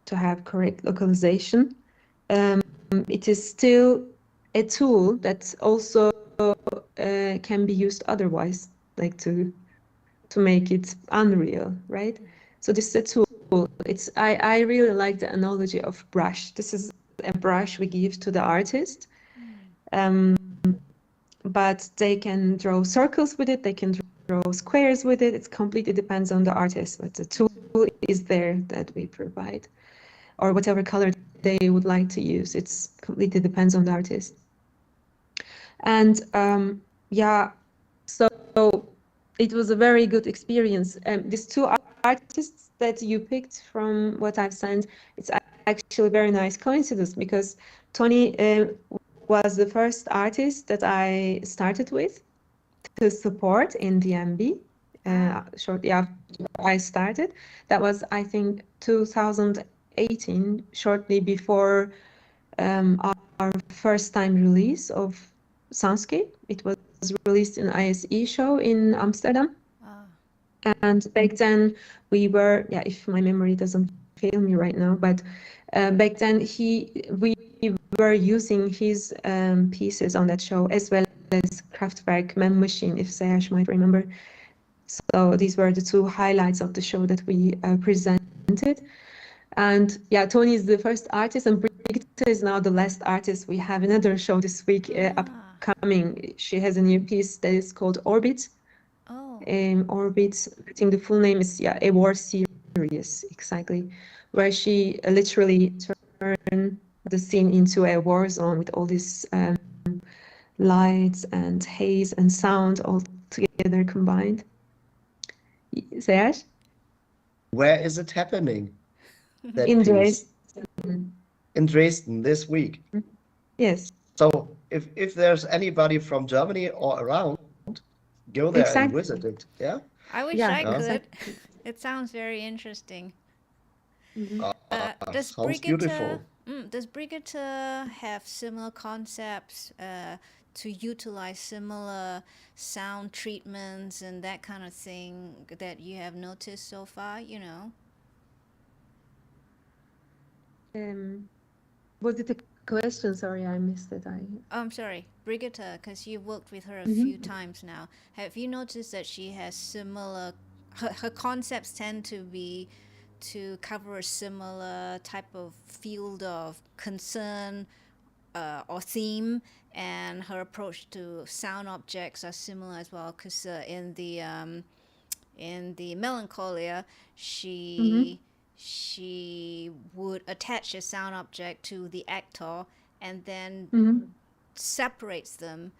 C: to have correct localization, it is still a tool that also can be used otherwise, like to make it unreal, right? So this is a tool. I really like the analogy of brush. This is a brush we give to the artist, but they can draw circles with it, they can draw squares with it. It completely depends on the artist, but the tool is there that we provide, or whatever color they would like to use. It's completely depends on the artist. And yeah, so it was a very good experience. These two artists that you picked from what I've sent, it's actually a very nice coincidence, because Tony was the first artist that I started with to support in DMB shortly after I started. That was, I think, 2018, shortly before our first time release of Soundscape. It was released in ISE show in Amsterdam. And back then we were, yeah, if my memory doesn't fail me right now, but back then we were using his pieces on that show, as well as Kraftwerk Mem Machine, if Serge might remember. So these were the two highlights of the show that we presented. And yeah, Tony is the first artist, and Brigitte is now the last artist. We have another show this week upcoming. She has a new piece that is called Orbit. Orbit, I think the full name is, yeah, a war series, exactly, where she literally turned the scene into a war zone with all these lights and haze and sound all together combined. Serge?
B: Where is it happening? That
C: In
B: piece?
C: Dresden.
B: In Dresden this week.
C: Yes.
B: So if there's anybody from Germany or around, go there and visit it. Yeah.
A: I wish I could. It sounds very interesting. Does
B: sounds beautiful.
A: Does Brigitte have similar concepts to utilize similar sound treatments and that kind of thing that you have noticed so far? You know.
C: Was it a question? Sorry, I missed it.
A: I'm sorry, Brigitte, because you've worked with her a few times now. Have you noticed that she has similar? Her concepts tend to be to cover a similar type of field of concern or theme, and her approach to sound objects are similar as well. Because in the Melancholia, she would attach a sound object to the actor and then separates them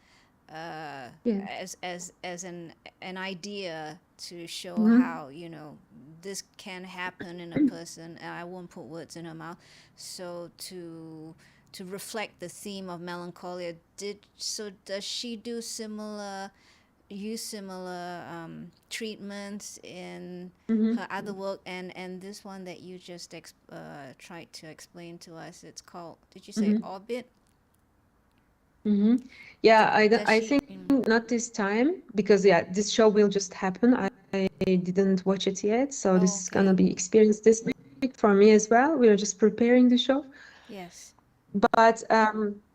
C: Yeah.
A: as an idea to show how, you know, this can happen in a person. I won't put words in her mouth. So to reflect the theme of Melancholia, does she do similar treatments in her other work, and this one that you just tried to explain to us, it's called, did you say Orbit?
C: Yeah,
A: Does
C: I
A: she
C: think not this time, because yeah, this show will just happen. I didn't watch it yet, so this is gonna be experience this week for me as well. We are just preparing the show,
A: Yes.
C: but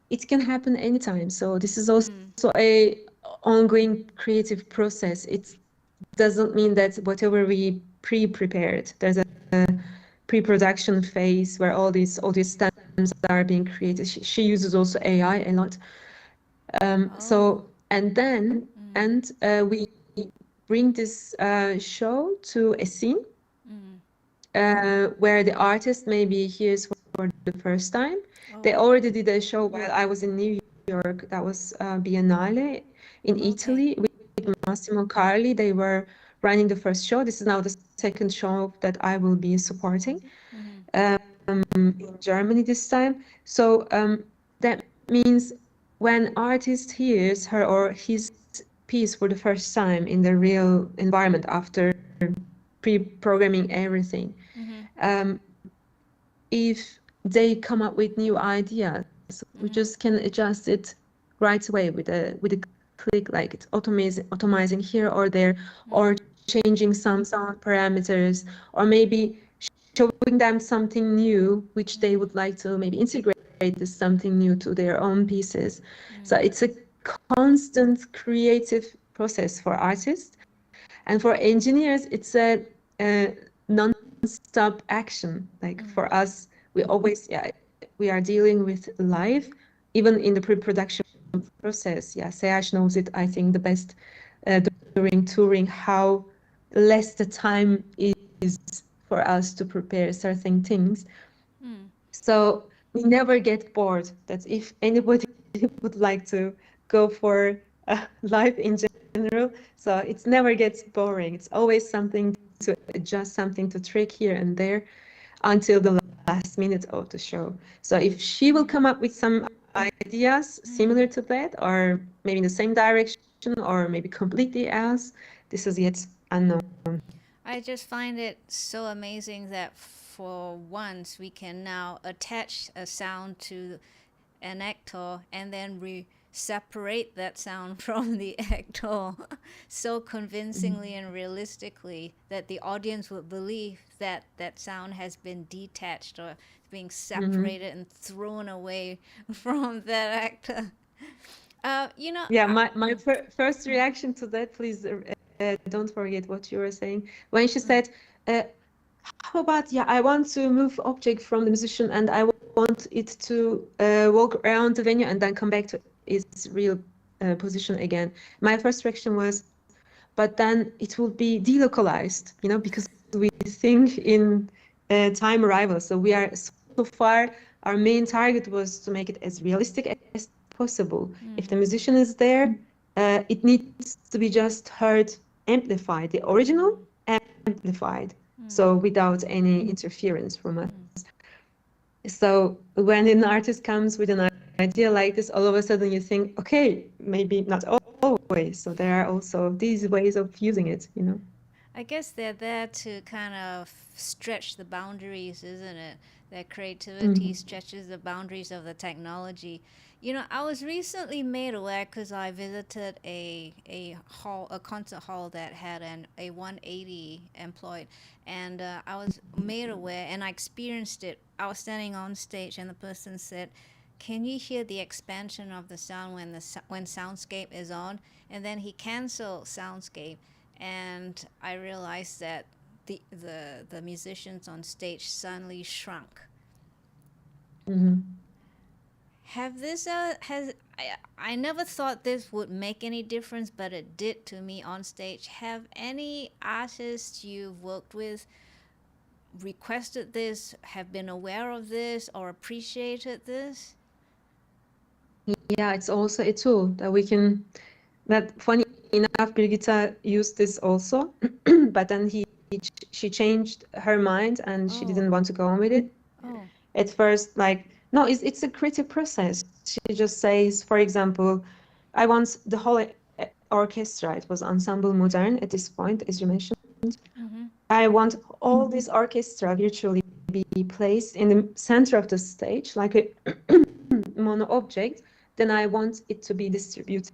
C: it can happen anytime. So this is also a ongoing creative process. It doesn't mean that whatever we pre-prepared, there's a pre-production phase where all these audio stems are being created. She uses also AI a lot. So and then we bring this show to a scene where the artist maybe hears for the first time. They already did a show while I was in New York. That was Biennale in Italy with Massimo Carli. They were running the first show. This is now the second show that I will be supporting in Germany this time. So that means when artist hears her or his piece for the first time in the real environment after pre-programming everything, if they come up with new ideas, we just can adjust it right away with a click, like it's automizing here or there, or changing some sound parameters, or maybe showing them something new which they would like to maybe integrate as something new to their own pieces. So it's a constant creative process for artists, and for engineers it's a non-stop action. Like for us, we always we are dealing with live, even in the pre-production process. Yeah, Serge knows it, I think, the best during touring, how less the time is for us to prepare certain things. So we never get bored. That if anybody would like to go for live in general, so it never gets boring. It's always something to adjust, something to trick here and there until the last minute of the show. So if she will come up with some ideas similar to that, or maybe in the same direction, or maybe completely else, this is yet unknown.
A: I just find it so amazing that for once we can now attach a sound to an actor and then separate that sound from the actor so convincingly and realistically that the audience would believe that that sound has been detached or being separated and thrown away from that actor. You know,
C: Yeah, my first reaction to that, please don't forget what you were saying. When she said, how about, yeah, I want to move object from the musician and I want it to walk around the venue and then come back to its real position again. My first reaction was, but then it will be delocalized, you know, because we think in time arrival. So we are, so far, our main target was to make it as realistic as possible. If the musician is there, it needs to be just heard amplified, the original amplified, so without any interference from us. So when an artist comes with an idea like this, all of a sudden you think, okay, maybe not always. So there are also these ways of using it, you know.
A: I guess they're there to kind of stretch the boundaries, isn't it? Their creativity stretches the boundaries of the technology. You know, I was recently made aware because I visited a concert hall that had a 180 employed, and I was made aware, and I experienced it. I was standing on stage, and the person said, "Can you hear the expansion of the sound when Soundscape is on?" And then he canceled Soundscape, and I realized that the musicians on stage suddenly shrunk. Have this I never thought this would make any difference, but it did to me on stage. Have any artists you've worked with requested this, have been aware of this, or appreciated this?
C: Yeah, it's also a tool that we can, that funny enough, Birgitta used this also, but then she changed her mind and she didn't want to go on with it.
A: Oh.
C: At first, like, no, it's a creative process. She just says, for example, I want the whole orchestra, it was Ensemble Modern at this point, as you mentioned. I want all this orchestra virtually be placed in the center of the stage, like a mono object. Then I want it to be distributed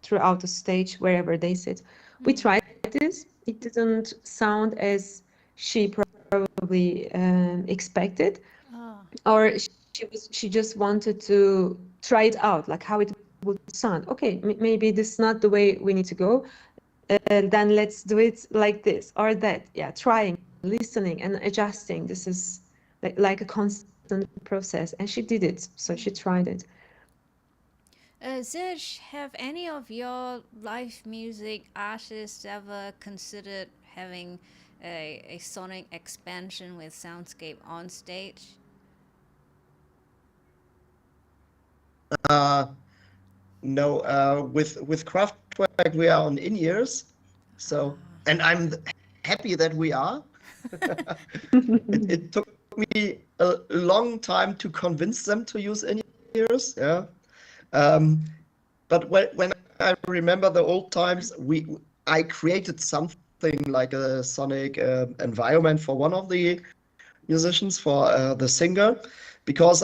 C: throughout the stage, wherever they sit. We tried this. It didn't sound as she probably expected. Or she just wanted to try it out, like how it would sound. Okay, maybe this is not the way we need to go. Then let's do it like this or that. Yeah, trying, listening, and adjusting. This is like a constant process, and she did it. So she tried it.
A: Serge, have any of your live music artists ever considered having a sonic expansion with Soundscape on stage?
B: No, with Kraftwerk we are on in-ears, so and I'm happy that we are. It took me a long time to convince them to use in-ears, yeah. But when I remember the old times, I created something like a sonic environment for one of the musicians, for the singer, because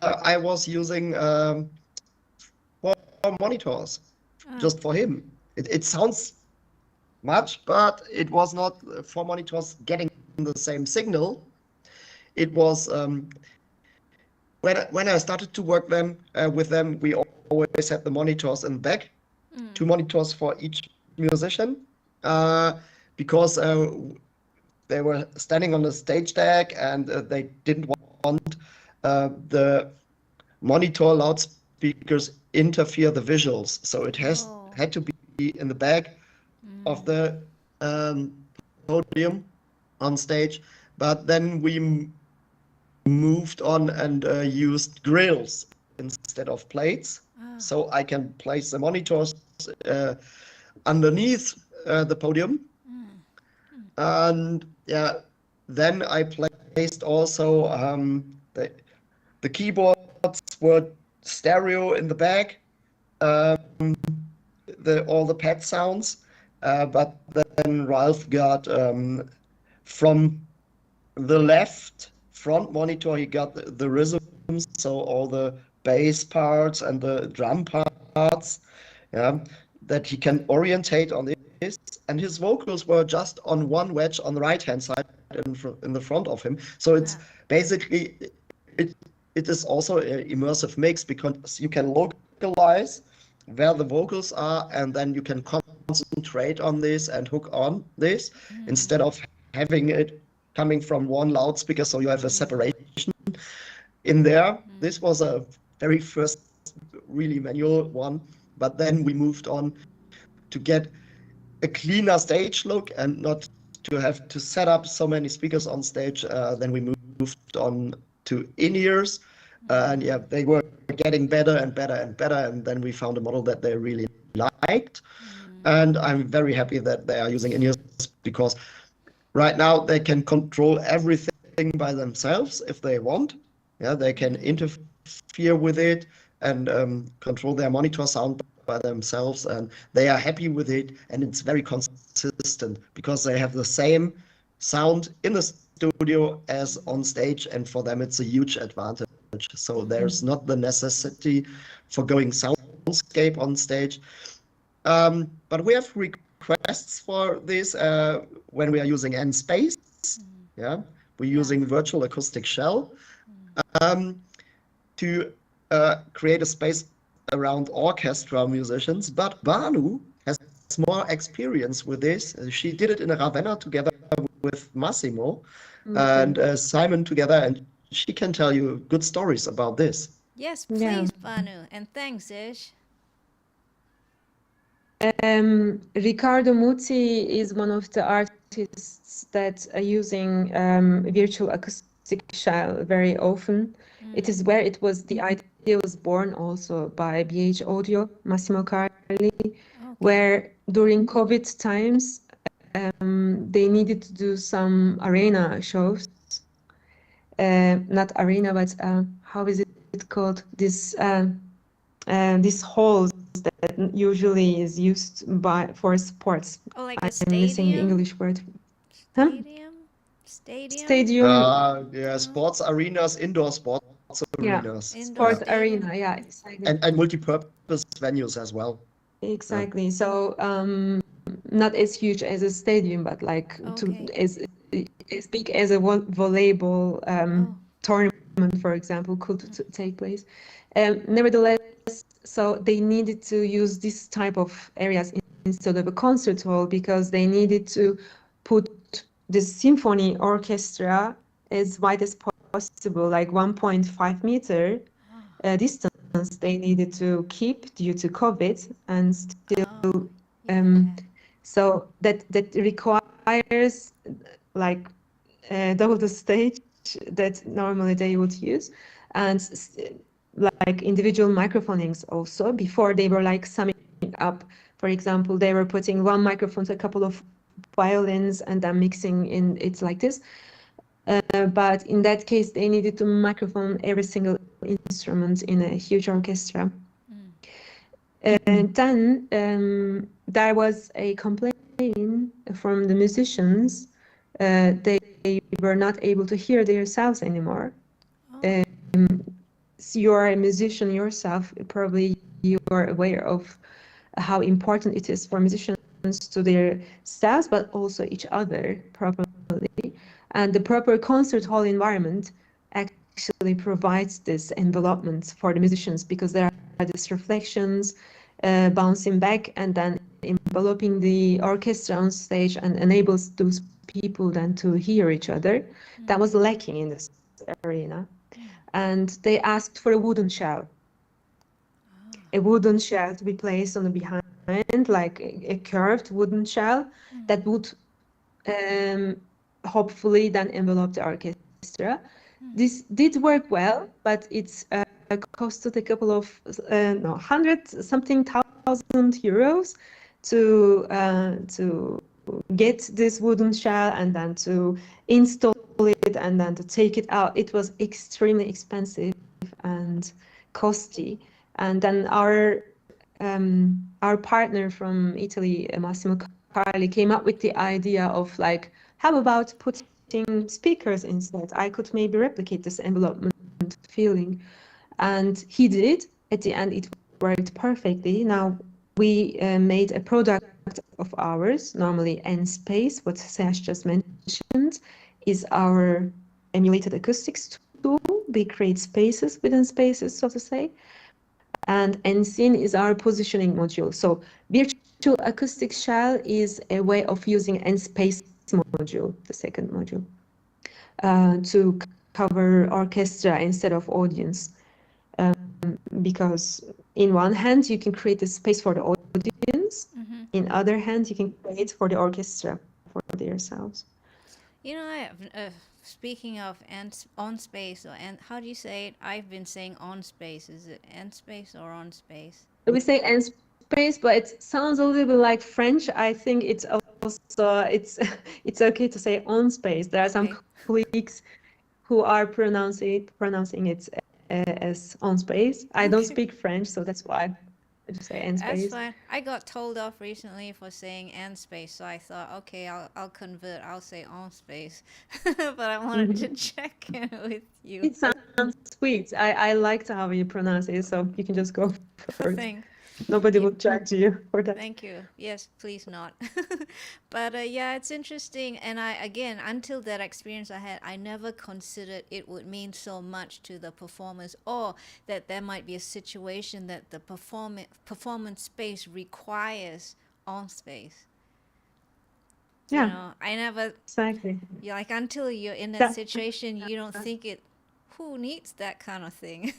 B: I was using 4 monitors just for him. It sounds much, but it was not 4 monitors getting the same signal. It was when I started to work with them, we always had the monitors in the back, 2 monitors for each musician, because they were standing on the stage deck and they didn't want the monitor loudspeakers interfere the visuals. So it had to be in the back of the podium on stage. But then we moved on and used grills instead of plates. So I can place the monitors underneath the podium. And yeah, then I placed also the keyboards were stereo in the back, all the pad sounds, but then Ralph got from the left front monitor, he got the rhythms, so all the bass parts and the drum parts, yeah, that he can orientate on this. And his vocals were just on one wedge on the right-hand side in the front of him. So it's basically, it is also an immersive mix, because you can localize where the vocals are, and then you can concentrate on this and hook on this instead of having it coming from one loudspeaker, so you have a separation in there. This was a very first really manual one, but then we moved on to get a cleaner stage look and not to have to set up so many speakers on stage. Then we moved on to in-ears, and yeah, they were getting better and better and better, and then we found a model that they really liked. And I'm very happy that they are using in-ears, because right now they can control everything by themselves if they want. Yeah, they can interfere with it and control their monitor sound by themselves, and they are happy with it, and it's very consistent because they have the same sound in the studio as on stage, and for them it's a huge advantage. So there's not the necessity for going soundscape on stage. But we have requests for this when we are using N-Space. Yeah, we're using virtual acoustic shell to create a space around orchestra musicians. But Banu has more experience with this. She did it in Ravenna together with Massimo and Simon together, and she can tell you good stories about this.
A: Yes,
C: Yeah.
A: please, Banu, and thanks, Ish.
C: Riccardo Muti is one of the artists that are using virtual acoustic shell very often. It is where the idea was born also by BH Audio, Massimo Carli,
A: Okay.
C: where during COVID times they needed to do some arena shows. Not arena, but how is it called? This halls that usually is used for sports.
A: Oh, like a
C: I'm missing the
A: stadium?
C: English word. Huh?
A: Stadium?
C: Stadium.
B: Yeah,
A: No?
B: sports arenas, indoor sports
C: Yeah.
B: arenas.
A: Indoor
C: Sport
A: stadium?
C: arena. Yeah, exactly.
B: And multi-purpose venues as well.
C: Exactly. So not as huge as a stadium, but like
A: Okay.
C: as big as a volleyball
A: Oh.
C: tournament, for example, could take place. Nevertheless, so they needed to use this type of areas instead of a concert hall because they needed to put the symphony orchestra as wide as possible, like 1.5 meter distance they needed to keep due to COVID, and still
A: Oh. Yeah.
C: so that requires like double the stage that normally they would use, and like individual microphonings also. Before they were like summing up, for example, they were putting one microphone to a couple of violins and then mixing in it like this. But in that case, they needed to microphone every single instrument in a huge orchestra. And then there was a complaint from the musicians. They were not able to hear themselves anymore.
A: Oh.
C: So you're a musician yourself, probably you're aware of how important it is for musicians to their selves, but also each other properly. And the proper concert hall environment actually provides this envelopment for the musicians because there are these reflections bouncing back and then enveloping the orchestra on stage and enables those people then to hear each other. That was lacking in this arena. And they asked for a wooden shell. A wooden shell to be placed on the behind, like a curved wooden shell that would hopefully then envelop the orchestra. This did work well, but it's costed a couple of no, 100 something thousand euros to get this wooden shell and then to install it and then to take it out. It was extremely expensive and costly. And then our partner from Italy, Massimo Carli, came up with the idea of like, how about putting speakers instead? I could maybe replicate this envelopment feeling. And he did. At the end, it worked perfectly. Now we made a product of ours, normally N-Space, what Serge just mentioned, is our emulated acoustics tool. We create spaces within spaces, so to say. And NSYN is our positioning module. So virtual acoustic shell is a way of using N-Space module, the second module, to cover orchestra instead of audience. Because in one hand, you can create a space for the audience. In other hand, you can create for the orchestra, for themselves.
A: You know, speaking of on space, how do you say it? I've been saying on space. Is it end space or on space?
C: We say N-Space, but it sounds a little bit like French. I think it's also it's okay to say on space. There are some colleagues who are pronouncing it as on space. I don't speak French, so that's why I just say N-Space.
A: That's fine. I got told off recently for saying end space, so I thought, okay, I'll convert. I'll say on space. But I wanted to check in with you.
C: It sounds sweet. I liked how you pronounce it, so you can just go for it.
A: Thanks.
C: Nobody will judge you for that.
A: Thank you. Yes, please not. But yeah, it's interesting. And again, until that experience I had, I never considered it would mean so much to the performers, or that there might be a situation that the performance space requires on space.
C: Yeah.
A: You know, I never.
C: Exactly.
A: Like until you're in that situation, you don't think it. Who needs that kind of thing?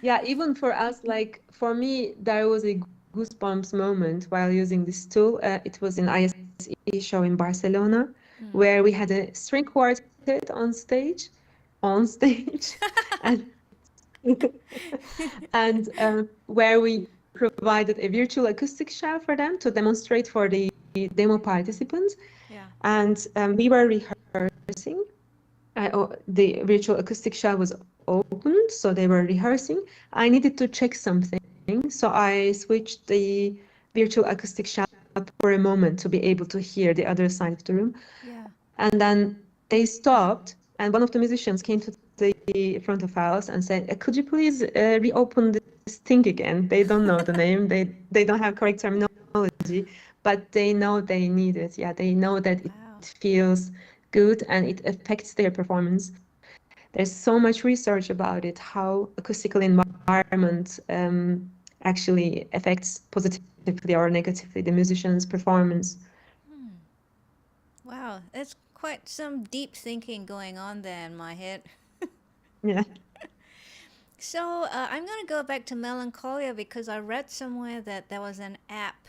C: Yeah, even for us, like for me, there was a goosebumps moment while using this tool. It was an ISE show in Barcelona, where we had a string quartet on stage, and and where we provided a virtual acoustic shell for them to demonstrate for the demo participants.
A: Yeah.
C: And we were rehearsing. The virtual acoustic shell was opened, so they were rehearsing. I needed to check something, so I switched the virtual acoustic shell for a moment to be able to hear the other side of the room.
A: Yeah.
C: And then they stopped, and one of the musicians came to the front of house and said, "Could you please reopen this thing again?" They don't know the name, they don't have correct terminology, but they know they need it. Yeah, they know that
A: Wow.
C: it feels good and it affects their performance. There's so much research about it, how acoustical environment actually affects positively or negatively the musician's performance.
A: Wow, that's quite some deep thinking going on there in my head.
C: Yeah.
A: So I'm going to go back to Melancholia because I read somewhere that there was an app,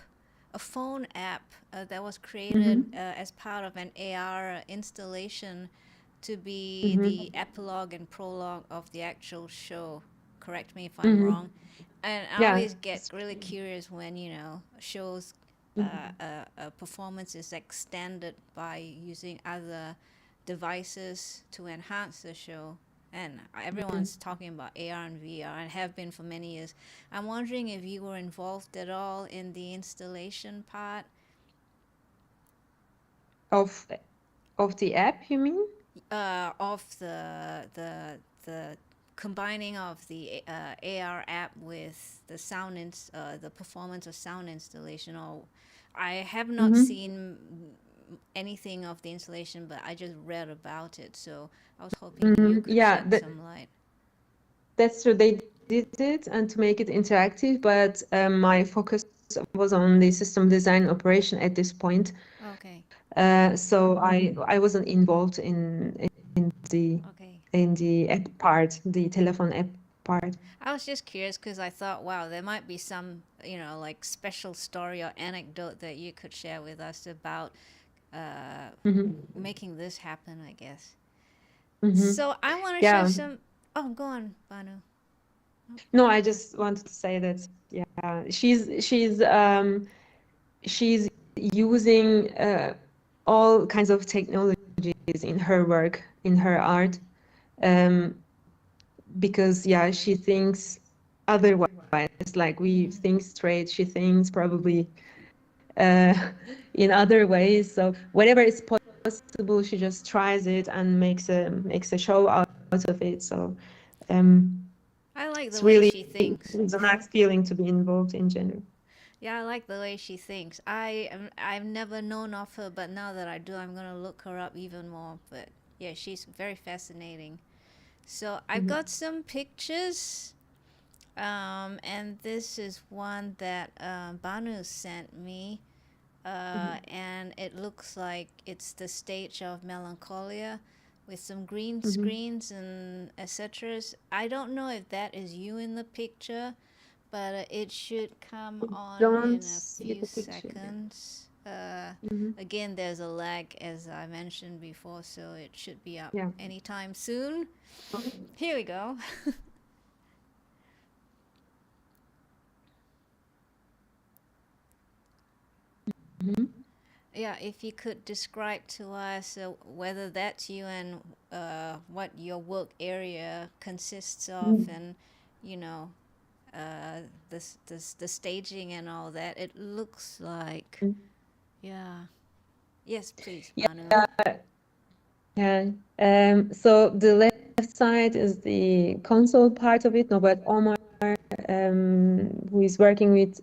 A: a phone app that was created as part of an AR installation to be the epilogue and prologue of the actual show. Correct me if I'm wrong. And I
C: Yeah.
A: always get really curious when, shows, a performance is extended by using other devices to enhance the show. And everyone's talking about AR and VR and have been for many years. I'm wondering if you were involved at all in the installation part.
C: Of the app, you mean?
A: Of the combining of the AR app with the the performance of sound installation. Or I have not seen anything of the installation, but I just read about it, so I was hoping you could shed some light.
C: That's true. They did it and to make it interactive, but my focus was on the system design operation at this point.
A: Okay.
C: So I wasn't involved in the
A: Okay.
C: in the app part, the telephone app part.
A: I was just curious because I thought, wow, there might be some, like special story or anecdote that you could share with us about making this happen, I guess. So I want to share some. Oh, go on, Banu.
C: No, I just wanted to say that she's using all kinds of technologies in her work, in her art, because she thinks otherwise. Like we think straight, she thinks probably in other ways. So whatever is possible, she just tries it and makes a show out of it. So
A: I like the
C: it's
A: way
C: really
A: she thinks.
C: it's a nice feeling to be involved in general.
A: Yeah, I like the way she thinks. I've never known of her, but now that I do, I'm gonna look her up even more. But yeah, she's very fascinating. So I've got some pictures, and this is one that Banu sent me, and it looks like it's the stage of Melancholia with some green screens and etc. I don't know if that is you in the picture, but it should come on in a few seconds. Again, there's a lag, as I mentioned before, so it should be up anytime soon. Here we go. Yeah, if you could describe to us whether that's you and what your work area consists of, and the staging and all that. It looks like, yes, please, Banu.
C: So the left side is the console part of it. Norbert Omar, who is working with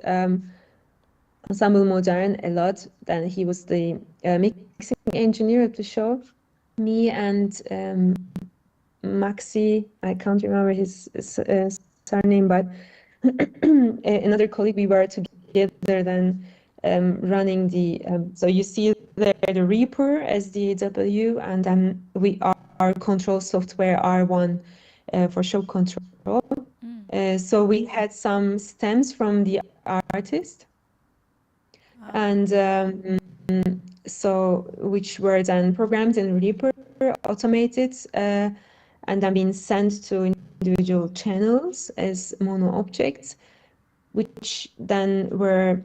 C: Ensemble Modern a lot. Then he was the mixing engineer of the show. Me and Maxi, I can't remember his surname, but another colleague, we were together then running the. So you see there the Reaper as the W, and then our control software R1 for show control. So we had some stems from the artist, and so which were then programmed in Reaper, automated, and then being sent to individual channels as mono objects, which then were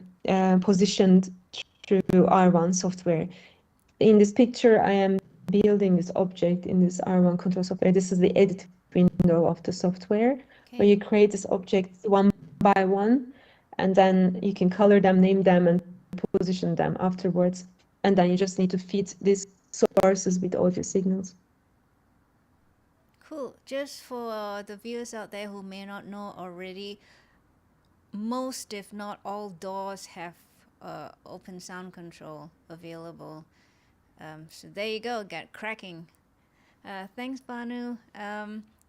C: positioned through R1 software. In this picture, I am building this object in this R1 control software. This is the edit window of the software, where you create this object one by one, and then you can color them, name them, and position them afterwards. And then you just need to feed these sources with audio signals.
A: Cool. Just for the viewers out there who may not know already, most, if not all, DAWs have open sound control available. So there you go, get cracking. Thanks, Banu.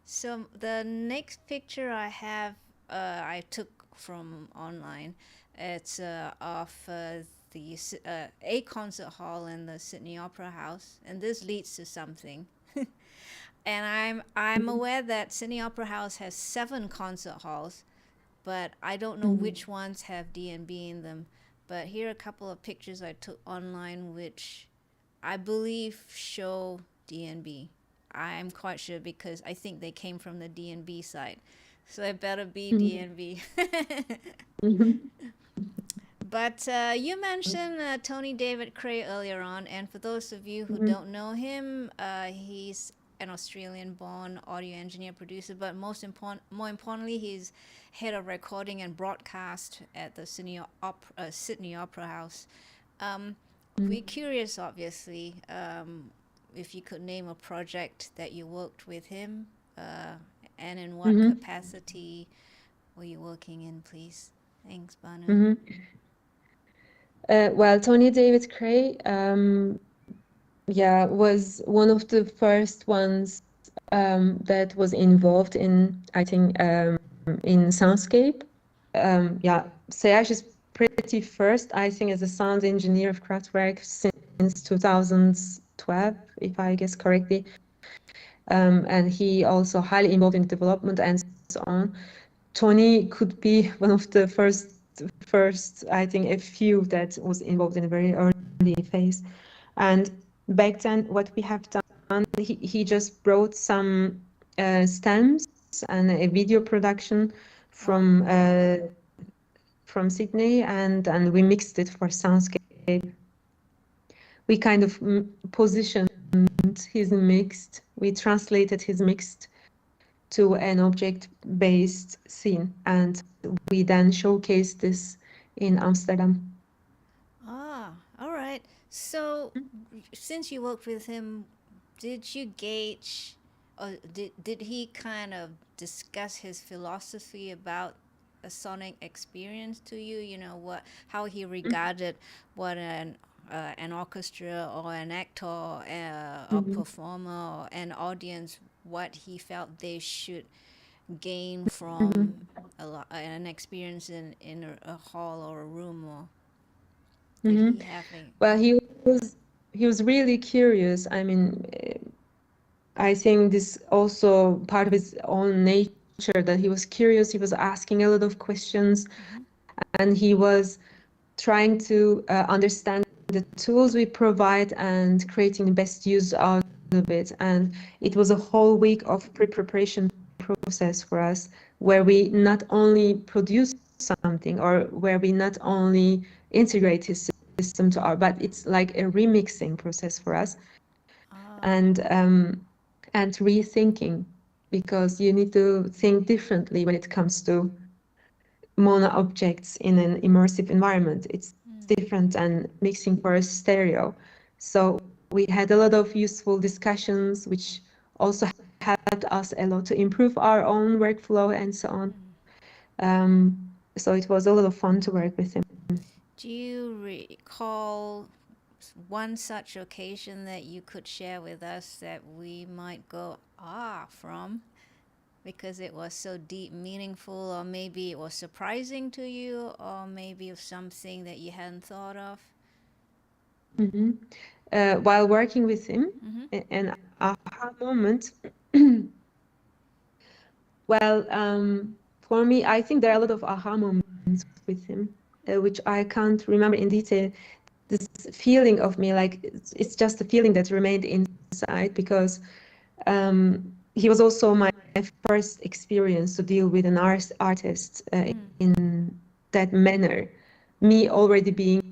A: So the next picture I have, I took from online. It's of a concert hall in the Sydney Opera House, and this leads to something. And I'm aware that Sydney Opera House has 7 concert halls, but I don't know which ones have D&B in them. But here are a couple of pictures I took online, which I believe show D&B. I'm quite sure because I think they came from the D&B site. So it better be D&B. But you mentioned Tony David Cray earlier on, and for those of you who don't know him, he's an Australian-born audio engineer producer, but more importantly, he's head of recording and broadcast at the Sydney Opera House. We're curious, obviously, if you could name a project that you worked with him, and in what capacity were you working in, please? Thanks, Banu.
C: Well, Tony David Cray, was one of the first ones that was involved in, I think, in Soundscape. Serge is pretty first, I think, as a sound engineer of Kraftwerk since 2012, if I guess correctly. And he also highly involved in development and so on. Tony could be one of the first, I think, a few that was involved in a very early phase. And back then, what we have done, he just brought some stems and a video production from Sydney, and we mixed it for Soundscape. We kind of positioned his mixed, we translated his mixed to an object-based scene, and we then showcased this in Amsterdam.
A: Ah, all right. So, since you worked with him, did you gauge, or did he kind of discuss his philosophy about a sonic experience to you? You know, how he regarded what an orchestra or an actor, a performer, or an audience, what he felt they should gain from an experience in a hall or a room, or did he have a...
C: Well, he was really curious. I mean, I think this also part of his own nature, that he was curious. He was asking a lot of questions, and he was trying to understand the tools we provide and creating the best use out of it. And it was a whole week of preparation process for us, where we not only produce something, or where we not only integrate his system to our, but it's like a remixing process for us. And rethinking, because you need to think differently when it comes to mono objects in an immersive environment. It's different than mixing for a stereo. So we had a lot of useful discussions, which also helped us a lot to improve our own workflow and so on. So it was a lot of fun to work with him.
A: Do you recall one such occasion that you could share with us that we might go from, because it was so deep, meaningful, or maybe it was surprising to you, or maybe of something that you hadn't thought of?
C: While working with him, an aha moment. Well, for me, I think there are a lot of aha moments with him, which I can't remember in detail. This feeling of me, like it's just a feeling that remained inside, because he was also my first experience to deal with an artist in that manner. Me already being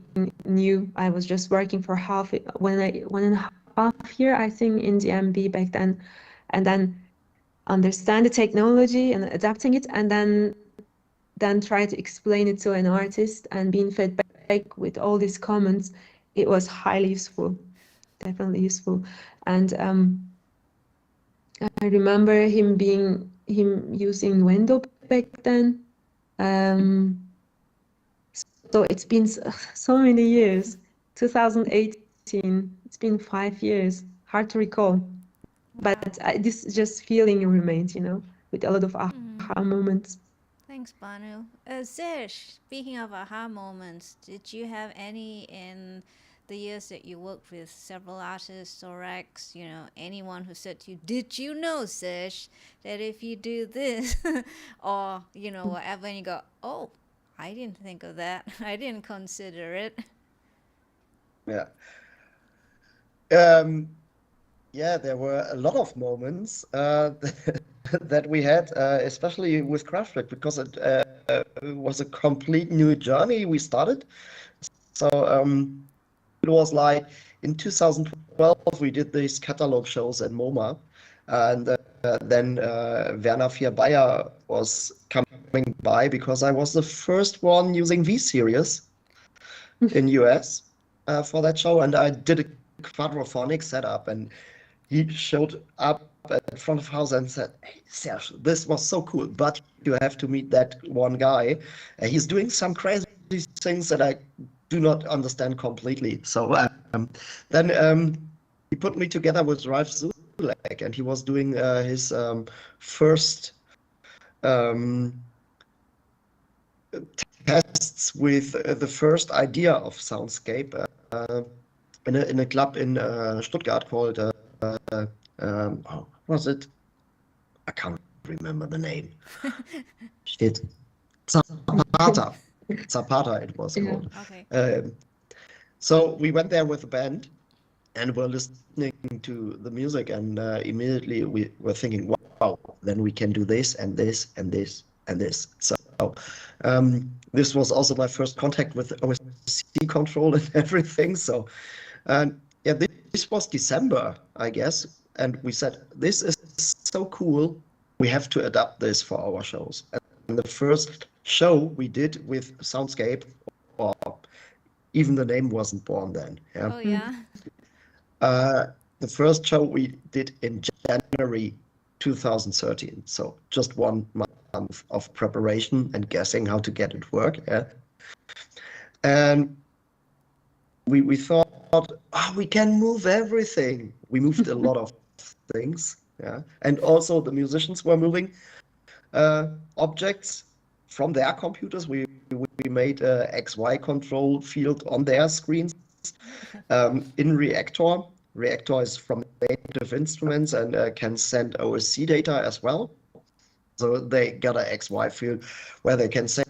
C: new, I was just working for 1.5 year, I think, in the MB back then, and then understand the technology and adapting it, and then try to explain it to an artist and being fed back with all these comments. It was highly useful, definitely useful. And I remember him using Windows back then. So it's been so many years. 2018. It's been 5 years. Hard to recall, but this just feeling remains, with a lot of aha moments.
A: Thanks, Banu. Serge, speaking of aha moments, did you have any in the years that you worked with several artists or acts, anyone who said to you, did you know, Serge, that if you do this, or, whatever, and you go, oh, I didn't think of that. I didn't consider it.
B: Yeah. Yeah, there were a lot of moments that we had, especially with Kraftwerk, because it was a complete new journey we started. So it was like in 2012 we did these catalog shows at MoMA, and then Werner Vierbeyer was coming by because I was the first one using V-Series in US for that show, and I did a quadraphonic setup, and he showed up at front of house and said, "Hey, Serge, this was so cool, but you have to meet that one guy. He's doing some crazy things that I do not understand completely." So then he put me together with Ralf Zulek, and he was doing his first tests with the first idea of Soundscape in a club in Stuttgart called what was it? I can't remember the name. Shit. Zapata. Zapata it was called.
A: Okay.
B: So we went there with the band and were listening to the music, and immediately we were thinking, wow, then we can do this and this and this and this. So this was also my first contact with OSC control and everything. So yeah, this was December, I guess. And we said, this is so cool. We have to adapt this for our shows. And the first show we did with Soundscape, or even the name wasn't born then. Yeah.
A: Oh, yeah?
B: The first show we did in January 2013. So just 1 month of preparation and guessing how to get it work. Yeah. And we thought, we can move everything. We moved a lot of things. Yeah. And also the musicians were moving objects from their computers. We made a XY control field on their screens in Reactor. Reactor is from Native Instruments and can send OSC data as well. So they got a XY field where they can say,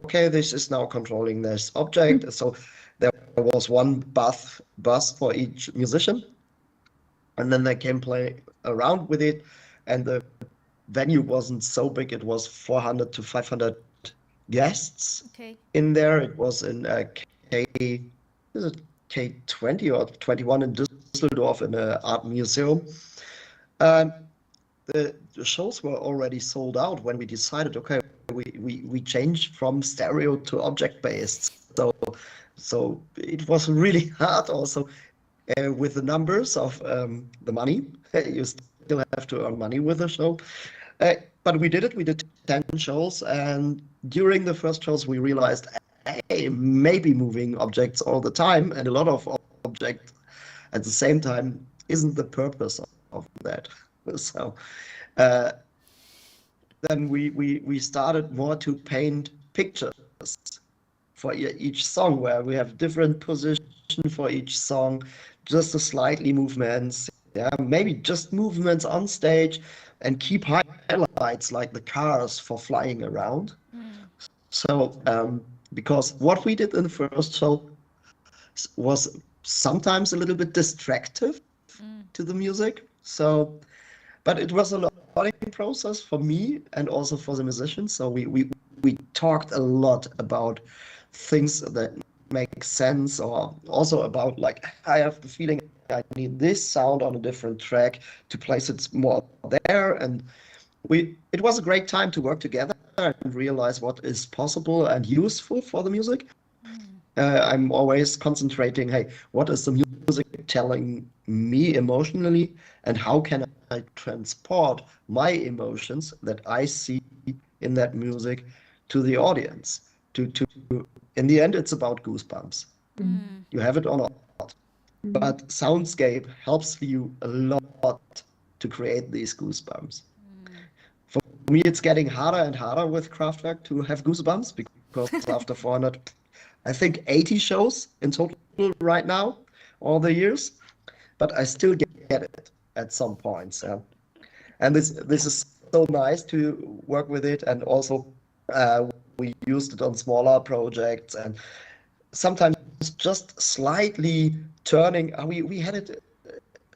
B: okay, this is now controlling this object. So there was one bus for each musician, and then they can play around with it. And the venue wasn't so big; it was 400 to 500 guests in there. It was in K20 or 21 in Düsseldorf in an art museum. The shows were already sold out when we decided, okay, we changed from stereo to object based. So it was really hard also with the numbers of the money. You still have to earn money with the show. But we did it. We did 10 shows. And during the first shows, we realized, hey, maybe moving objects all the time and a lot of objects at the same time isn't the purpose of that. So then we started more to paint pictures for each song, where we have different position for each song, just a slightly movements, yeah, maybe just movements on stage, and keep highlights like the cars for flying around. So because what we did in the first show was sometimes a little bit distractive to the music. So, but it was a learning process for me and also for the musicians. So we talked a lot about things that make sense, or also about like, I have the feeling I need this sound on a different track to place it more there. And it was a great time to work together and realize what is possible and useful for the music. I'm always concentrating, hey, what is the music telling me emotionally, and how can I transport my emotions that I see in that music to the audience? In the end, it's about goosebumps. You have it or not. But Soundscape helps you a lot to create these goosebumps. For me, it's getting harder and harder with Kraftwerk to have goosebumps, because after 400, I think 80 shows in total right now, all the years, but I still get it at some points. Yeah. And this is so nice to work with it, and also we used it on smaller projects, and sometimes just slightly turning. We had it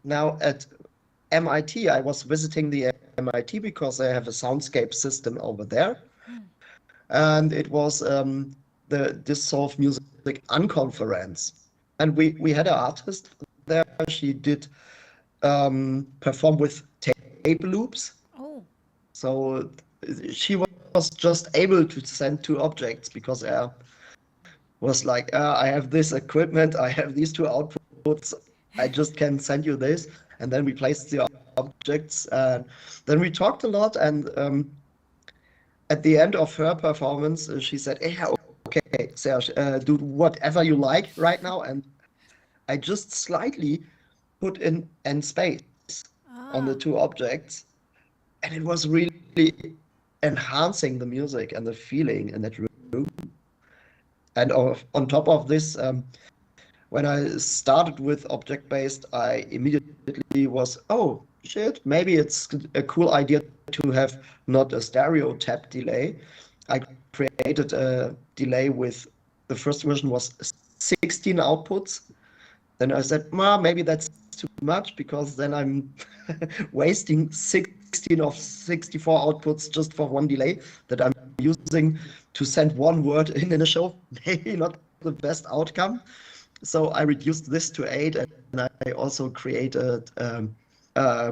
B: now at MIT. I was visiting the MIT because they have a Soundscape system over there, and it was the Dissolve Music Unconference, and we had an artist there. She did perform with tape loops.
A: Oh.
B: So she was just able to send two objects, because was like, I have this equipment, I have these two outputs, I just can send you this. And then we placed the objects, and then we talked a lot. And at the end of her performance, she said, hey, okay, Serge, do whatever you like right now. And I just slightly put in end space on the two objects. And it was really enhancing the music and the feeling in that room. And on top of this, when I started with object-based, I immediately was, oh, shit, maybe it's a cool idea to have not a stereo tap delay. I created a delay with, the first version was 16 outputs. Then I said, maybe that's too much, because then I'm wasting 16 of 64 outputs just for one delay that I'm using to send one word in a show. Maybe not the best outcome. So I reduced this to 8, and I also created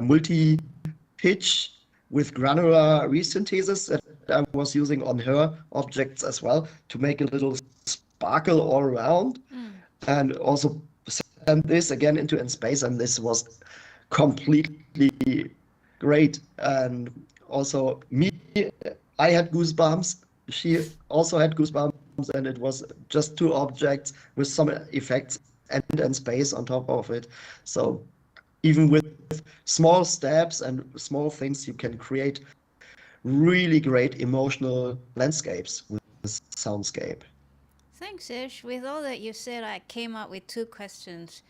B: multi-pitch with granular resynthesis that I was using on her objects as well, to make a little sparkle all around, and also send this again into in space. And this was completely great. And also me, I had goosebumps. She also had goosebumps, and it was just two objects with some effects and space on top of it. So even with small steps and small things, you can create really great emotional landscapes with Soundscape.
A: Thanks, Ish. With all that you said, I came up with two questions.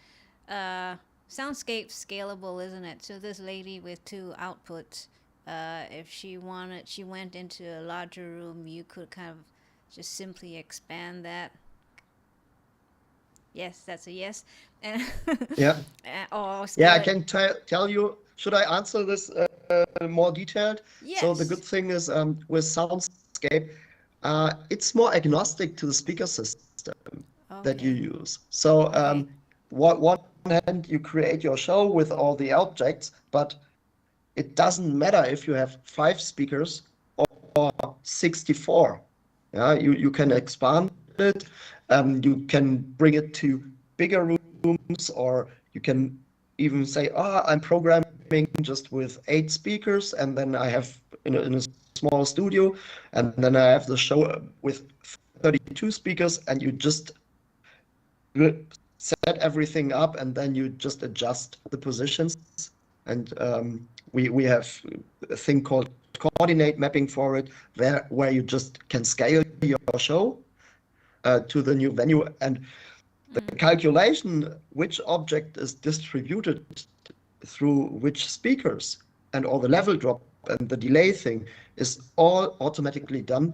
A: Soundscape's scalable, isn't it? So this lady with two outputs, if she went into a larger room, you could kind of just simply expand that. Yes, that's a yes. And
B: yeah.
A: Or
B: yeah, I can tell you. Should I answer this more detailed?
A: Yes.
B: So the good thing is with Soundscape, it's more agnostic to the speaker system that you use. So one hand, you create your show with all the objects, but it doesn't matter if you have 5 speakers or 64. Yeah, you can expand it. You can bring it to bigger rooms, or you can even say, I'm programming just with 8 speakers, and then I have in a small studio, and then I have the show with 32 speakers, and you just set everything up, and then you just adjust the positions. And we have a thing called coordinate mapping for it, where you just can scale your show to the new venue, and the calculation which object is distributed through which speakers and all the level drop and the delay thing is all automatically done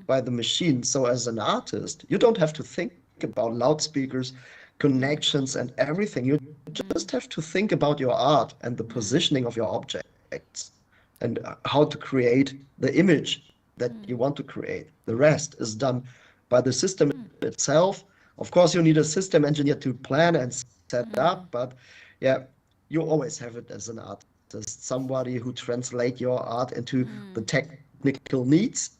B: by the machine. So as an artist, you don't have to think about loudspeakers, connections, and everything. You just have to think about your art and the positioning of your objects and how to create the image that you want to create. The rest is done by the system itself. Of course, you need a system engineer to plan and set up, but yeah, you always have it as an artist, somebody who translate your art into the technical needs.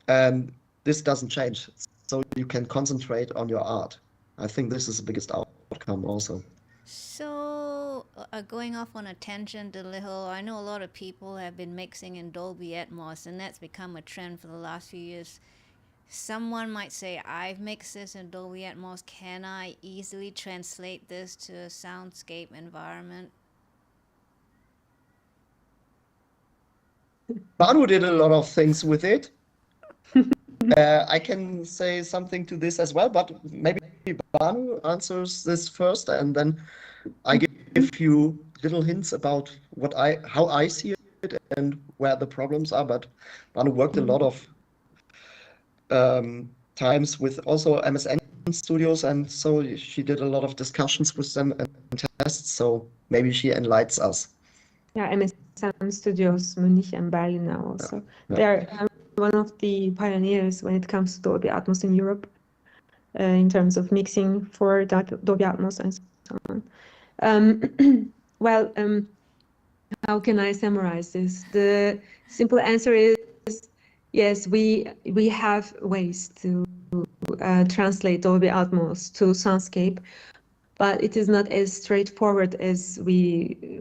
B: And this doesn't change. So you can concentrate on your art. I think this is the biggest outcome also.
A: So, going off on a tangent a little, I know a lot of people have been mixing in Dolby Atmos, and that's become a trend for the last few years. Someone might say, I've mixed this in Dolby Atmos. Can I easily translate this to a soundscape environment?
B: Banu did a lot of things with it. I can say something to this as well, but maybe Banu answers this first, and then I give you little hints about how I see it and where the problems are. But Banu worked a lot of times with also MSN studios, and so she did a lot of discussions with them and tests. So maybe she enlightens us.
C: Yeah, MSN Studios Munich and Berlin now also.
B: Yeah.
C: They're one of the pioneers when it comes to Dolby Atmos in Europe, in terms of mixing for Dolby Atmos and so on. Well, how can I summarize this? The simple answer is yes, we have ways to translate Dolby Atmos to Soundscape, but it is not as straightforward as we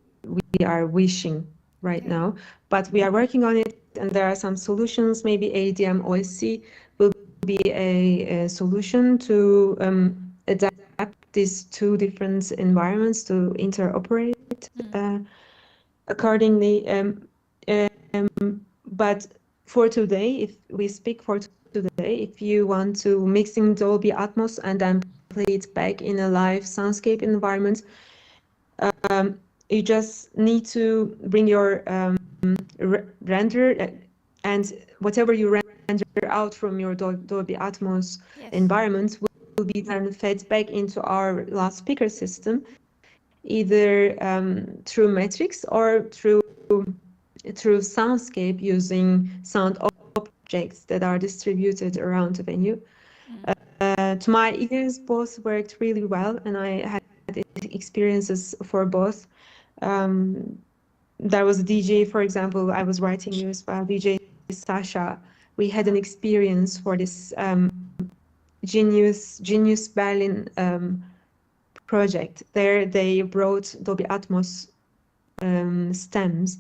C: are wishing right now. But we are working on it, and there are some solutions. Maybe ADM OSC will be a solution to adapt these two different environments to interoperate accordingly. But for today, if we speak for today, if you want to mix in Dolby Atmos and then play it back in a live soundscape environment, you just need to bring your render, and whatever you render out from your Dolby Atmos environment will be then fed back into our loudspeaker system, either through Matrix or through Soundscape using sound objects that are distributed around the venue. To my ears, both worked really well, and I had experiences for both. There was a DJ, for example, I was writing you as well, DJ Sasha. We had an experience for this Genius Berlin project. There they brought Dolby Atmos stems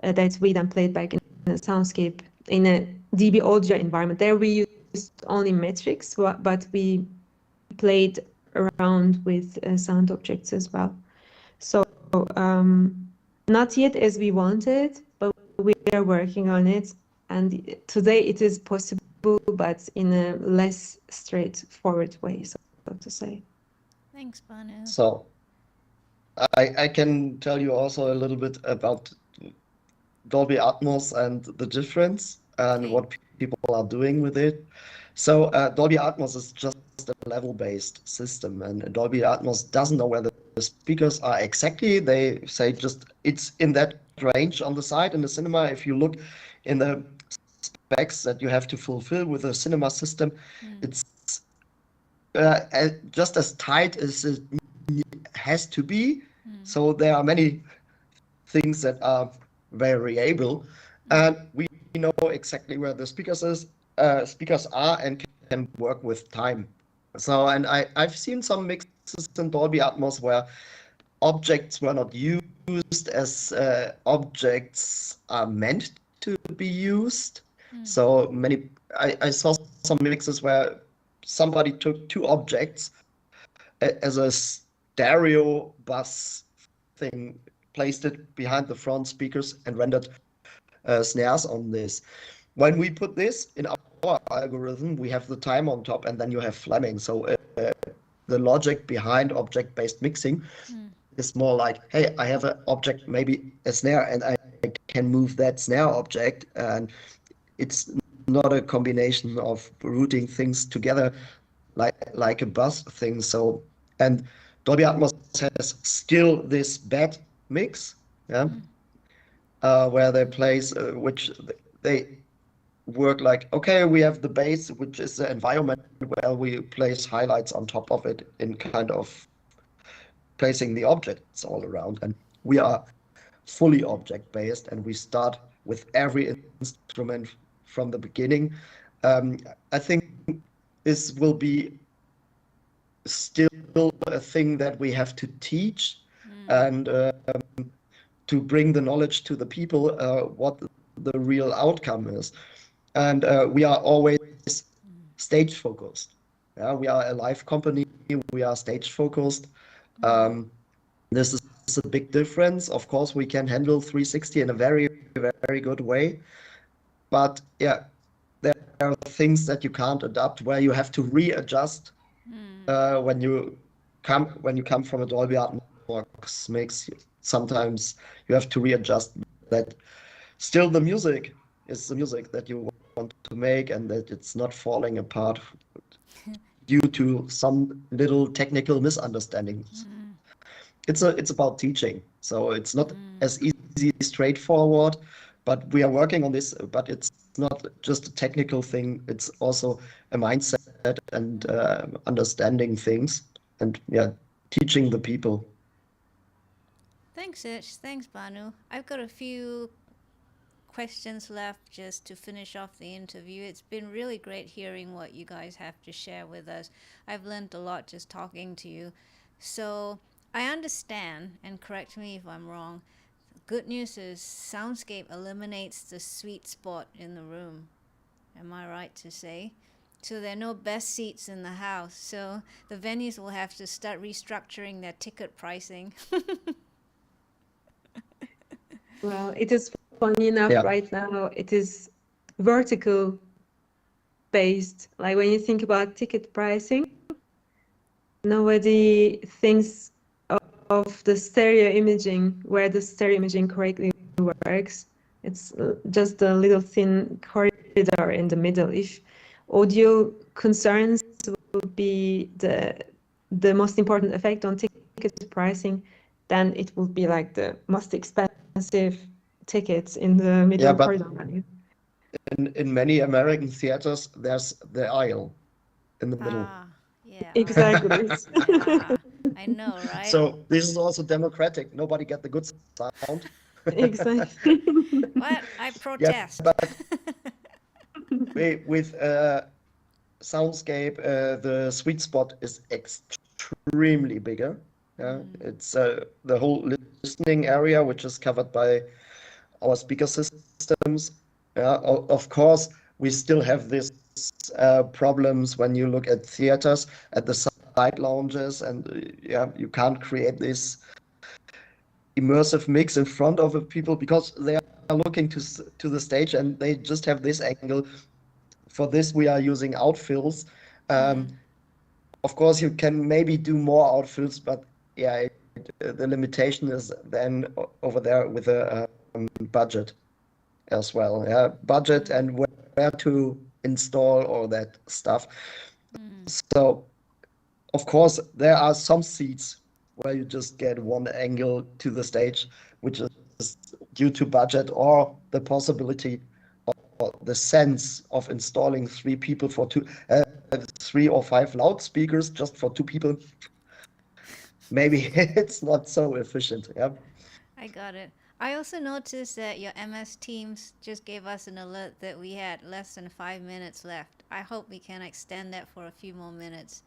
C: that we then played back in a soundscape in a DB audio environment. There we used only Matrix, but we played around with sound objects as well. So not yet as we wanted, but we are working on it. And today it is possible, but in a less straightforward way, so to say.
A: Thanks, Banu.
B: So I can tell you also a little bit about Dolby Atmos and the difference and what people are doing with it. So Dolby Atmos is just a level-based system, and Dolby Atmos doesn't know where the speakers are exactly. They say just it's in that range on the side in the cinema. If you look in the specs that you have to fulfill with a cinema system, it's just as tight as it has to be. So there are many things that are variable, and we know exactly where the speakers are and can work with time. So, and I've seen some mixes in Dolby Atmos where objects were not used as objects are meant to be used. So I saw some mixes where somebody took two objects as a stereo bus thing, placed it behind the front speakers and rendered snares on this. When we put this in our algorithm, we have the time on top, and then you have Fleming. So the logic behind object-based mixing is more like, hey, I have an object, maybe a snare, and I can move that snare object, and it's not a combination of routing things together like a bus thing. So, and Dolby Atmos has still this bed mix, yeah, where they place which they work like, okay, we have the bass, which is the environment where we place highlights on top of it in kind of placing the objects all around. And we are fully object based, and we start with every instrument from the beginning. I think this will be still a thing that we have to teach and to bring the knowledge to the people what the real outcome is. And we are always stage focused. Yeah, we are a live company. We are stage focused. This is a big difference. Of course, we can handle 360 in a very, very good way. But yeah, there are things that you can't adapt, where you have to readjust when you come from a Dolby Atmos mix. Sometimes you have to readjust that. Still, the music is the music that you want to make, and that it's not falling apart due to some little technical misunderstandings. It's about teaching, so it's not as easy, straightforward, but we are working on this. But it's not just a technical thing, it's also a mindset and understanding things, and yeah, teaching the people.
A: Thanks, Serge. Thanks, Banu. I've got a few questions left just to finish off the interview. It's been really great hearing what you guys have to share with us. I've learned a lot just talking to you. So I understand, and correct me if I'm wrong, good news is Soundscape eliminates the sweet spot in the room. Am I right to say? So there are no best seats in the house. So the venues will have to start restructuring their ticket pricing.
C: Well, it is funny enough,
B: Yeah.
C: right now, it is vertical based. Like when you think about ticket pricing, nobody thinks of the stereo imaging, where the stereo imaging correctly works. It's just a little thin corridor in the middle. If audio concerns will be the most important effect on ticket pricing, then it will be like the most expensive tickets in the middle
B: but
C: corridor.
B: in many American theaters, there's the aisle in the middle.
A: Yeah.
C: Exactly.
A: Yeah, I know, right?
B: So this is also democratic. Nobody get the good sound.
C: Exactly.
A: What? I protest.
B: But with Soundscape, the sweet spot is extremely bigger. Yeah, it's the whole listening area, which is covered by our speaker systems. Yeah, of course, we still have this problems when you look at theaters, at the side lounges, and yeah, you can't create this immersive mix in front of the people because they are looking to the stage and they just have this angle. For this, we are using outfills. Of course, you can maybe do more outfills, but yeah, the limitation is then over there with a budget as well. Yeah, budget and where to install all that stuff. So, of course, there are some seats where you just get one angle to the stage, which is due to budget or the possibility or the sense of installing 3 people for 3 or 5 loudspeakers just for 2 people. Maybe it's not so efficient. Yeah.
A: I got it. I also noticed that your MS Teams just gave us an alert that we had less than 5 minutes left. I hope we can extend that for a few more minutes.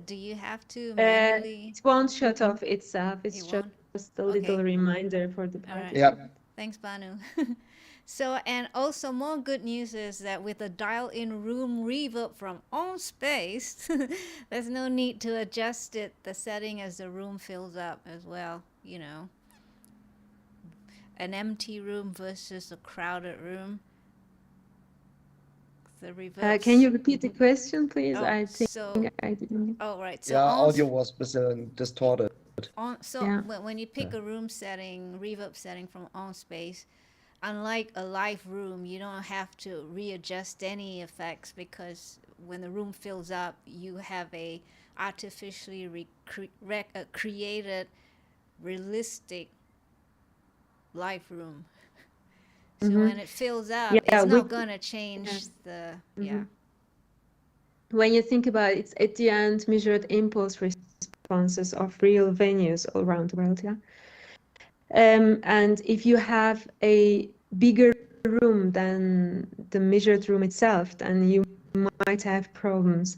A: Do you have to manually?
C: It won't shut off itself. It's
A: It
C: just a little
A: Okay.
C: reminder for the
A: All right.
C: participant.
B: Yeah.
A: Thanks, Banu. So, and also more good news is that with the dial-in room reverb from OnSpace, there's no need to adjust the setting as the room fills up as well, you know. An empty room versus a crowded room. The reverb.
C: Can you repeat the question, please?
A: Oh,
C: I think
A: so,
C: I didn't.
A: oh, right. So
B: Yeah,
A: Ons-
B: audio was distorted.
A: So
C: Yeah.
A: when you pick a room setting, reverb setting from OnSpace, unlike a live room, you don't have to readjust any effects, because when the room fills up, you have a artificially created realistic live room. So
C: Mm-hmm.
A: when it fills up,
C: Yeah,
A: it's not
C: which,
A: gonna change the
C: mhm. When you think about it, it's at the end measured impulse responses of real venues all around the world, yeah. And if you have a bigger room than the measured room itself, then you might have problems.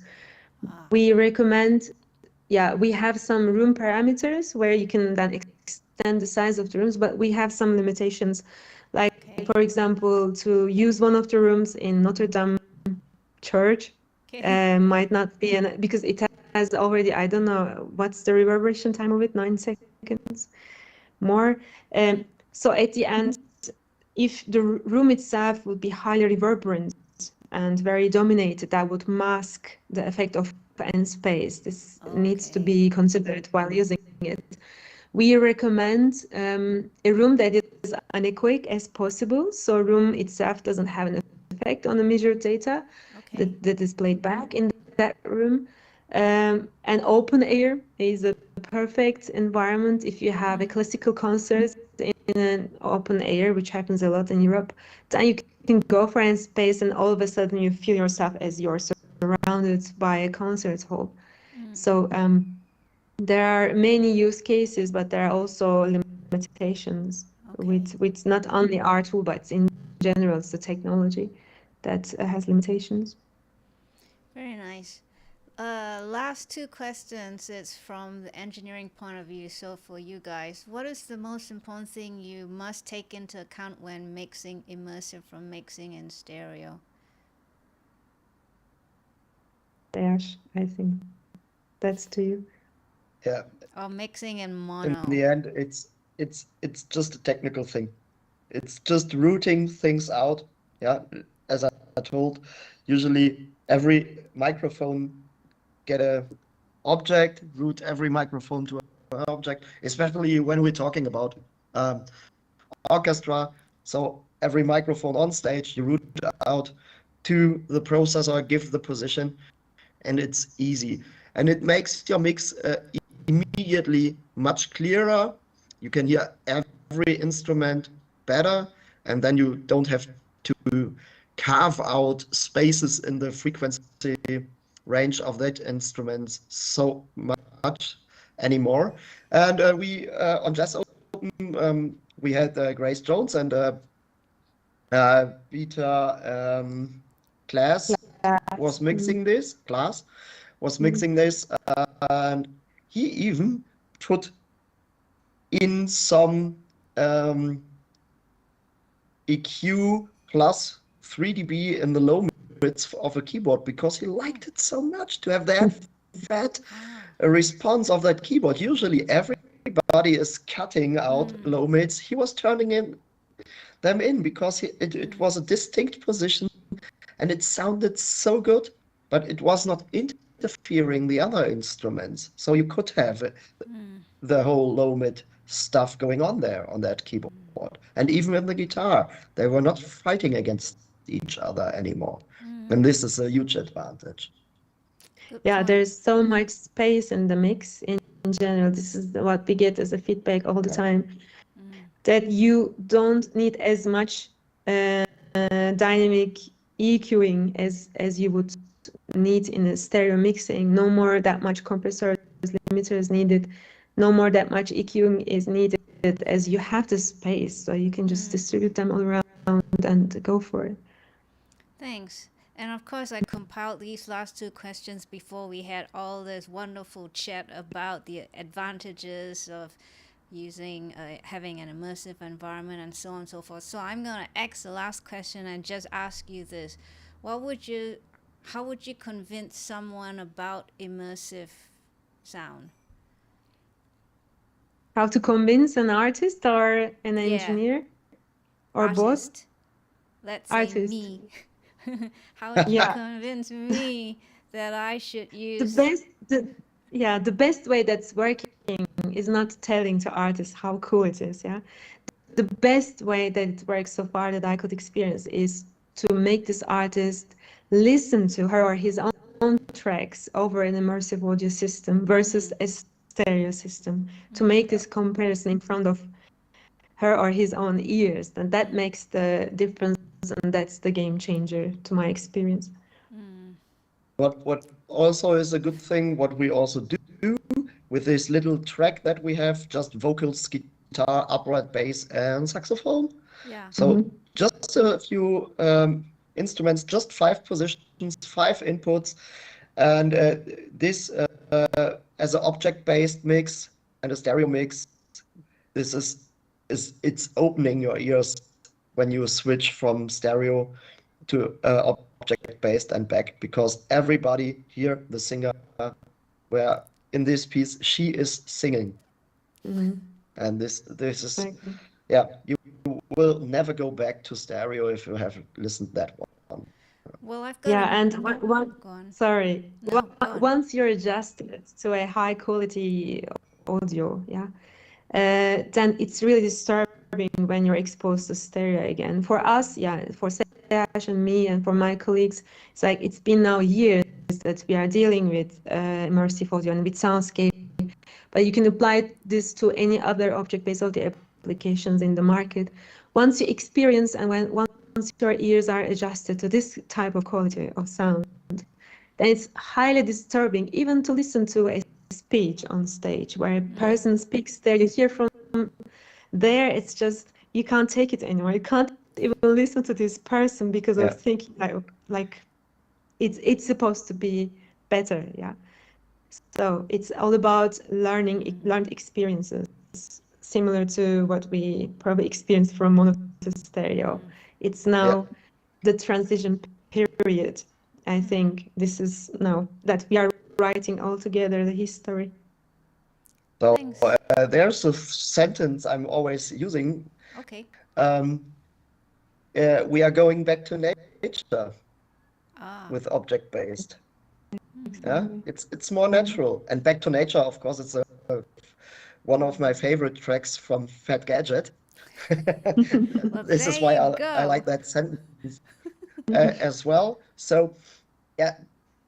C: We recommend, we have some room parameters where you can then extend the size of the rooms, but we have some limitations. Like, for example, to use one of the rooms in Notre Dame Church might not be, because it has already, I don't know, what's the reverberation time of it? 9 seconds more. So at the end, if the room itself would be highly reverberant and very dominated, that would mask the effect of end space. This needs to be considered while using it. We recommend a room that is anechoic as possible, so room itself doesn't have an effect on the measured data that is played back in that room. And open air is a perfect environment if you have a classical concert in an open air, which happens a lot in Europe. Then you can go for end space, and all of a sudden you feel yourself as you're surrounded by a concert hall. So there are many use cases, but there are also limitations with not only our tool, but in general, it's the technology that has limitations.
A: Very nice. Last two questions. It's from the engineering point of view. So for you guys, what is the most important thing you must take into account when mixing immersive from mixing in stereo?
C: Serge, I think that's to you.
B: Yeah.
A: Or mixing in mono.
B: In the end, it's just a technical thing. It's just rooting things out. Yeah, as I told, usually every microphone get a object, route every microphone to an object, especially when we're talking about orchestra. So every microphone on stage, you route out to the processor, give the position, and it's easy. And it makes your mix immediately much clearer. You can hear every instrument better, and then you don't have to carve out spaces in the frequency range of that instrument so much anymore. And we on JazzOpen, we had Grace Jones and Peter Class was mixing this. Class was mixing this, and he even put in some EQ plus 3 dB in the low mids of a keyboard, because he liked it so much to have that fat response of that keyboard. Usually everybody is cutting out low mids. He was turning them in because it was a distinct position and it sounded so good, but it was not interfering the other instruments. So you could have the whole low mid stuff going on there on that keyboard. And even with the guitar, they were not fighting against each other anymore. And this is a huge advantage.
C: Yeah, there's so much space in the mix in general. This is what we get as a feedback all the time, that you don't need as much dynamic EQing as you would need in a stereo mixing. No more that much compressors, limiters needed. No more that much EQing is needed, as you have the space, so you can just distribute them all around and go for it.
A: Thanks. And of course, I compiled these last two questions before we had all this wonderful chat about the advantages of using having an immersive environment and so on and so forth. So I'm going to ask the last question and just ask you this. How would you convince someone about immersive sound?
C: How to convince an artist or an engineer? Or
A: artist.
C: Both?
A: Let's say me. How would you convince me that I should use
C: the best way that's working is not telling to artists how cool it is. Yeah, the best way that it works so far that I could experience is to make this artist listen to her or his own tracks over an immersive audio system versus a stereo system, to make this comparison in front of her or his own ears, and that makes the difference, and that's the game changer to my experience.
B: What also is a good thing, what we also do with this little track that we have, just vocals, guitar, upright bass, and saxophone.
A: Yeah.
B: So just a few instruments, just 5 positions, 5 inputs, and this as an object-based mix and a stereo mix, this is it's opening your ears when you switch from stereo to object-based and back, because everybody here, the singer, where in this piece she is singing, and this is
C: Exactly.
B: yeah, you will never go back to stereo if you have listened that one.
A: Well, I've got
C: Yeah, and
A: Go on.
C: sorry,
A: No, go on.
C: once you're adjusted to a high quality audio, yeah, then it's really disturbing when you're exposed to stereo again. For us, yeah, for Serge and me and for my colleagues, it's like it's been now years that we are dealing with immersive audio and with Soundscape, but you can apply this to any other object-based audio applications in the market. Once you experience and once your ears are adjusted to this type of quality of sound, then it's highly disturbing even to listen to a speech on stage where a person speaks there, you hear from there, it's just, you can't take it anymore. You can't even listen to this person because of thinking like it's supposed to be better, yeah. So it's all about learned experiences, similar to what we probably experienced from mono to stereo. It's now the transition period. I think this is now that we are writing all together the history.
B: So
A: Thanks.
B: there's a sentence I'm always using.
A: Okay.
B: We are going back to nature
A: Ah.
B: with object-based. Yeah, it's more natural. And Back to Nature, of course, it's one of my favorite tracks from Fat Gadget.
A: Well,
B: This is
A: there
B: why
A: you
B: I
A: go.
B: like that sentence as well. So, yeah,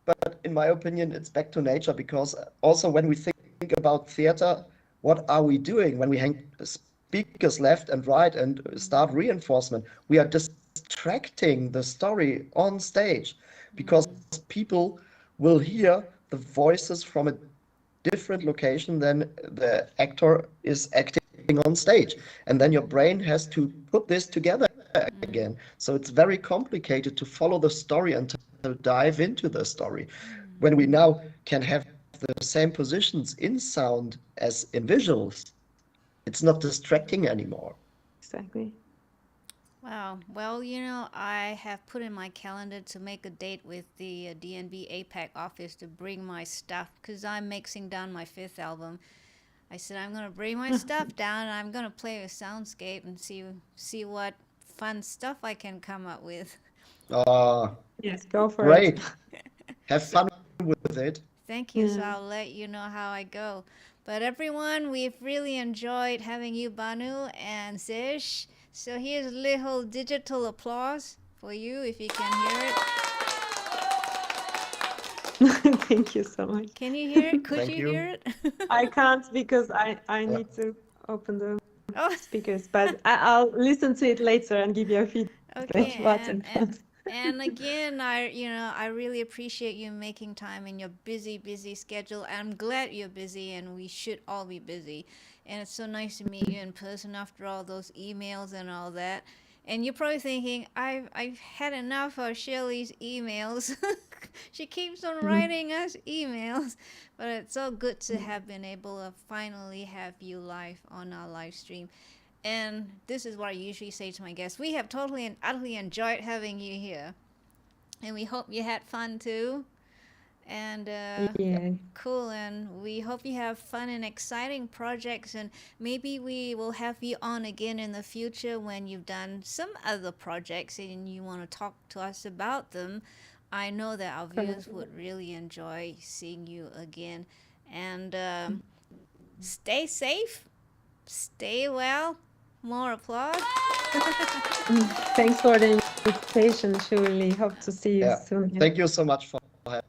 B: but in my opinion, it's Back to Nature, because also when we think about theater, what are we doing when we hang speakers left and right and start reinforcement? We are distracting the story on stage, because people will hear the voices from a different location than the actor is acting on stage. And then your brain has to put this together again. So it's very complicated to follow the story and to dive into the story. When we now can have the same positions in sound as in visuals, it's not distracting anymore.
C: Exactly.
A: Wow. Well, I have put in my calendar to make a date with the DNB APAC office to bring my stuff, because I'm mixing down my 5th album. I said I'm going to bring my stuff down and I'm going to play with Soundscape and see what fun stuff I can come up with.
C: Yes, go for
B: Great.
C: it.
B: Have fun with it.
A: Thank you. So I'll let you know how I go. But everyone, we've really enjoyed having you, Banu and Serge. So here's a little digital applause for you, if you can hear it.
C: Thank you so much.
A: Can you hear it? Could
B: Thank
A: you
B: you.
A: hear it?
C: I can't because I need to open the
A: Oh,
C: speakers, but I'll listen to it later and give you a feedback.
A: okay.
C: What's in front.
A: And again, I really appreciate you making time in your busy schedule. I'm glad you're busy, and we should all be busy. And it's so nice to meet you in person after all those emails and all that. And you're probably thinking, I've had enough of Shueh-li's emails. She keeps on writing us emails. But it's so good to have been able to finally have you live on our live stream. And this is what I usually say to my guests. We have totally and utterly enjoyed having you here. And we hope you had fun too. And
C: Yeah.
A: cool. And we hope you have fun and exciting projects. And maybe we will have you on again in the future when you've done some other projects and you want to talk to us about them. I know that our viewers would really enjoy seeing you again. And Stay safe, stay well. More applause.
C: Thanks for the invitation, Shueh-li. Hope to see you
B: Yeah.
C: soon.
B: Thank you so much for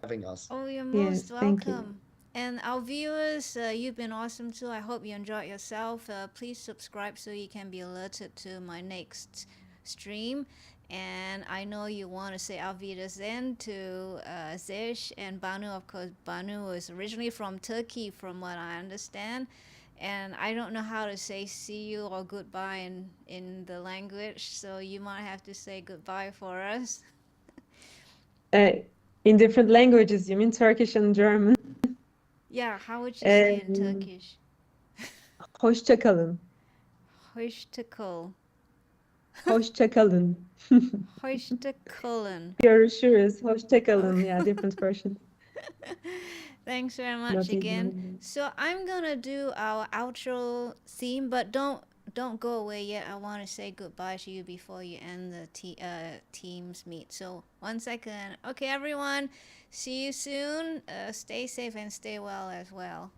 B: having us.
A: Oh, you're
C: Yes,
A: most
C: thank you.
A: welcome. And our viewers, you've been awesome too. I hope you enjoyed yourself. Please subscribe so you can be alerted to my next stream. And I know you want to say auf Wiedersehen to Serge and Banu. Of course, Banu is originally from Turkey, from what I understand. And I don't know how to say see you or goodbye in the language, so you might have to say goodbye for us.
C: In different languages, you mean Turkish and German?
A: Yeah, how would you say in
C: Um,
A: Turkish?
C: Hoşça kalın.
A: Hoşça kal.
C: Hoşça kalın.
A: Hoşça kalın.
C: Görüşürüz. Hoşça kalın. Yeah, different versions.
A: Thanks very much
C: Not easy.
A: again. So I'm gonna do our outro theme, but don't go away yet. I want to say goodbye to you before you end the teams meet. So 1 second. Okay, everyone. See you soon. Stay safe and stay well as well.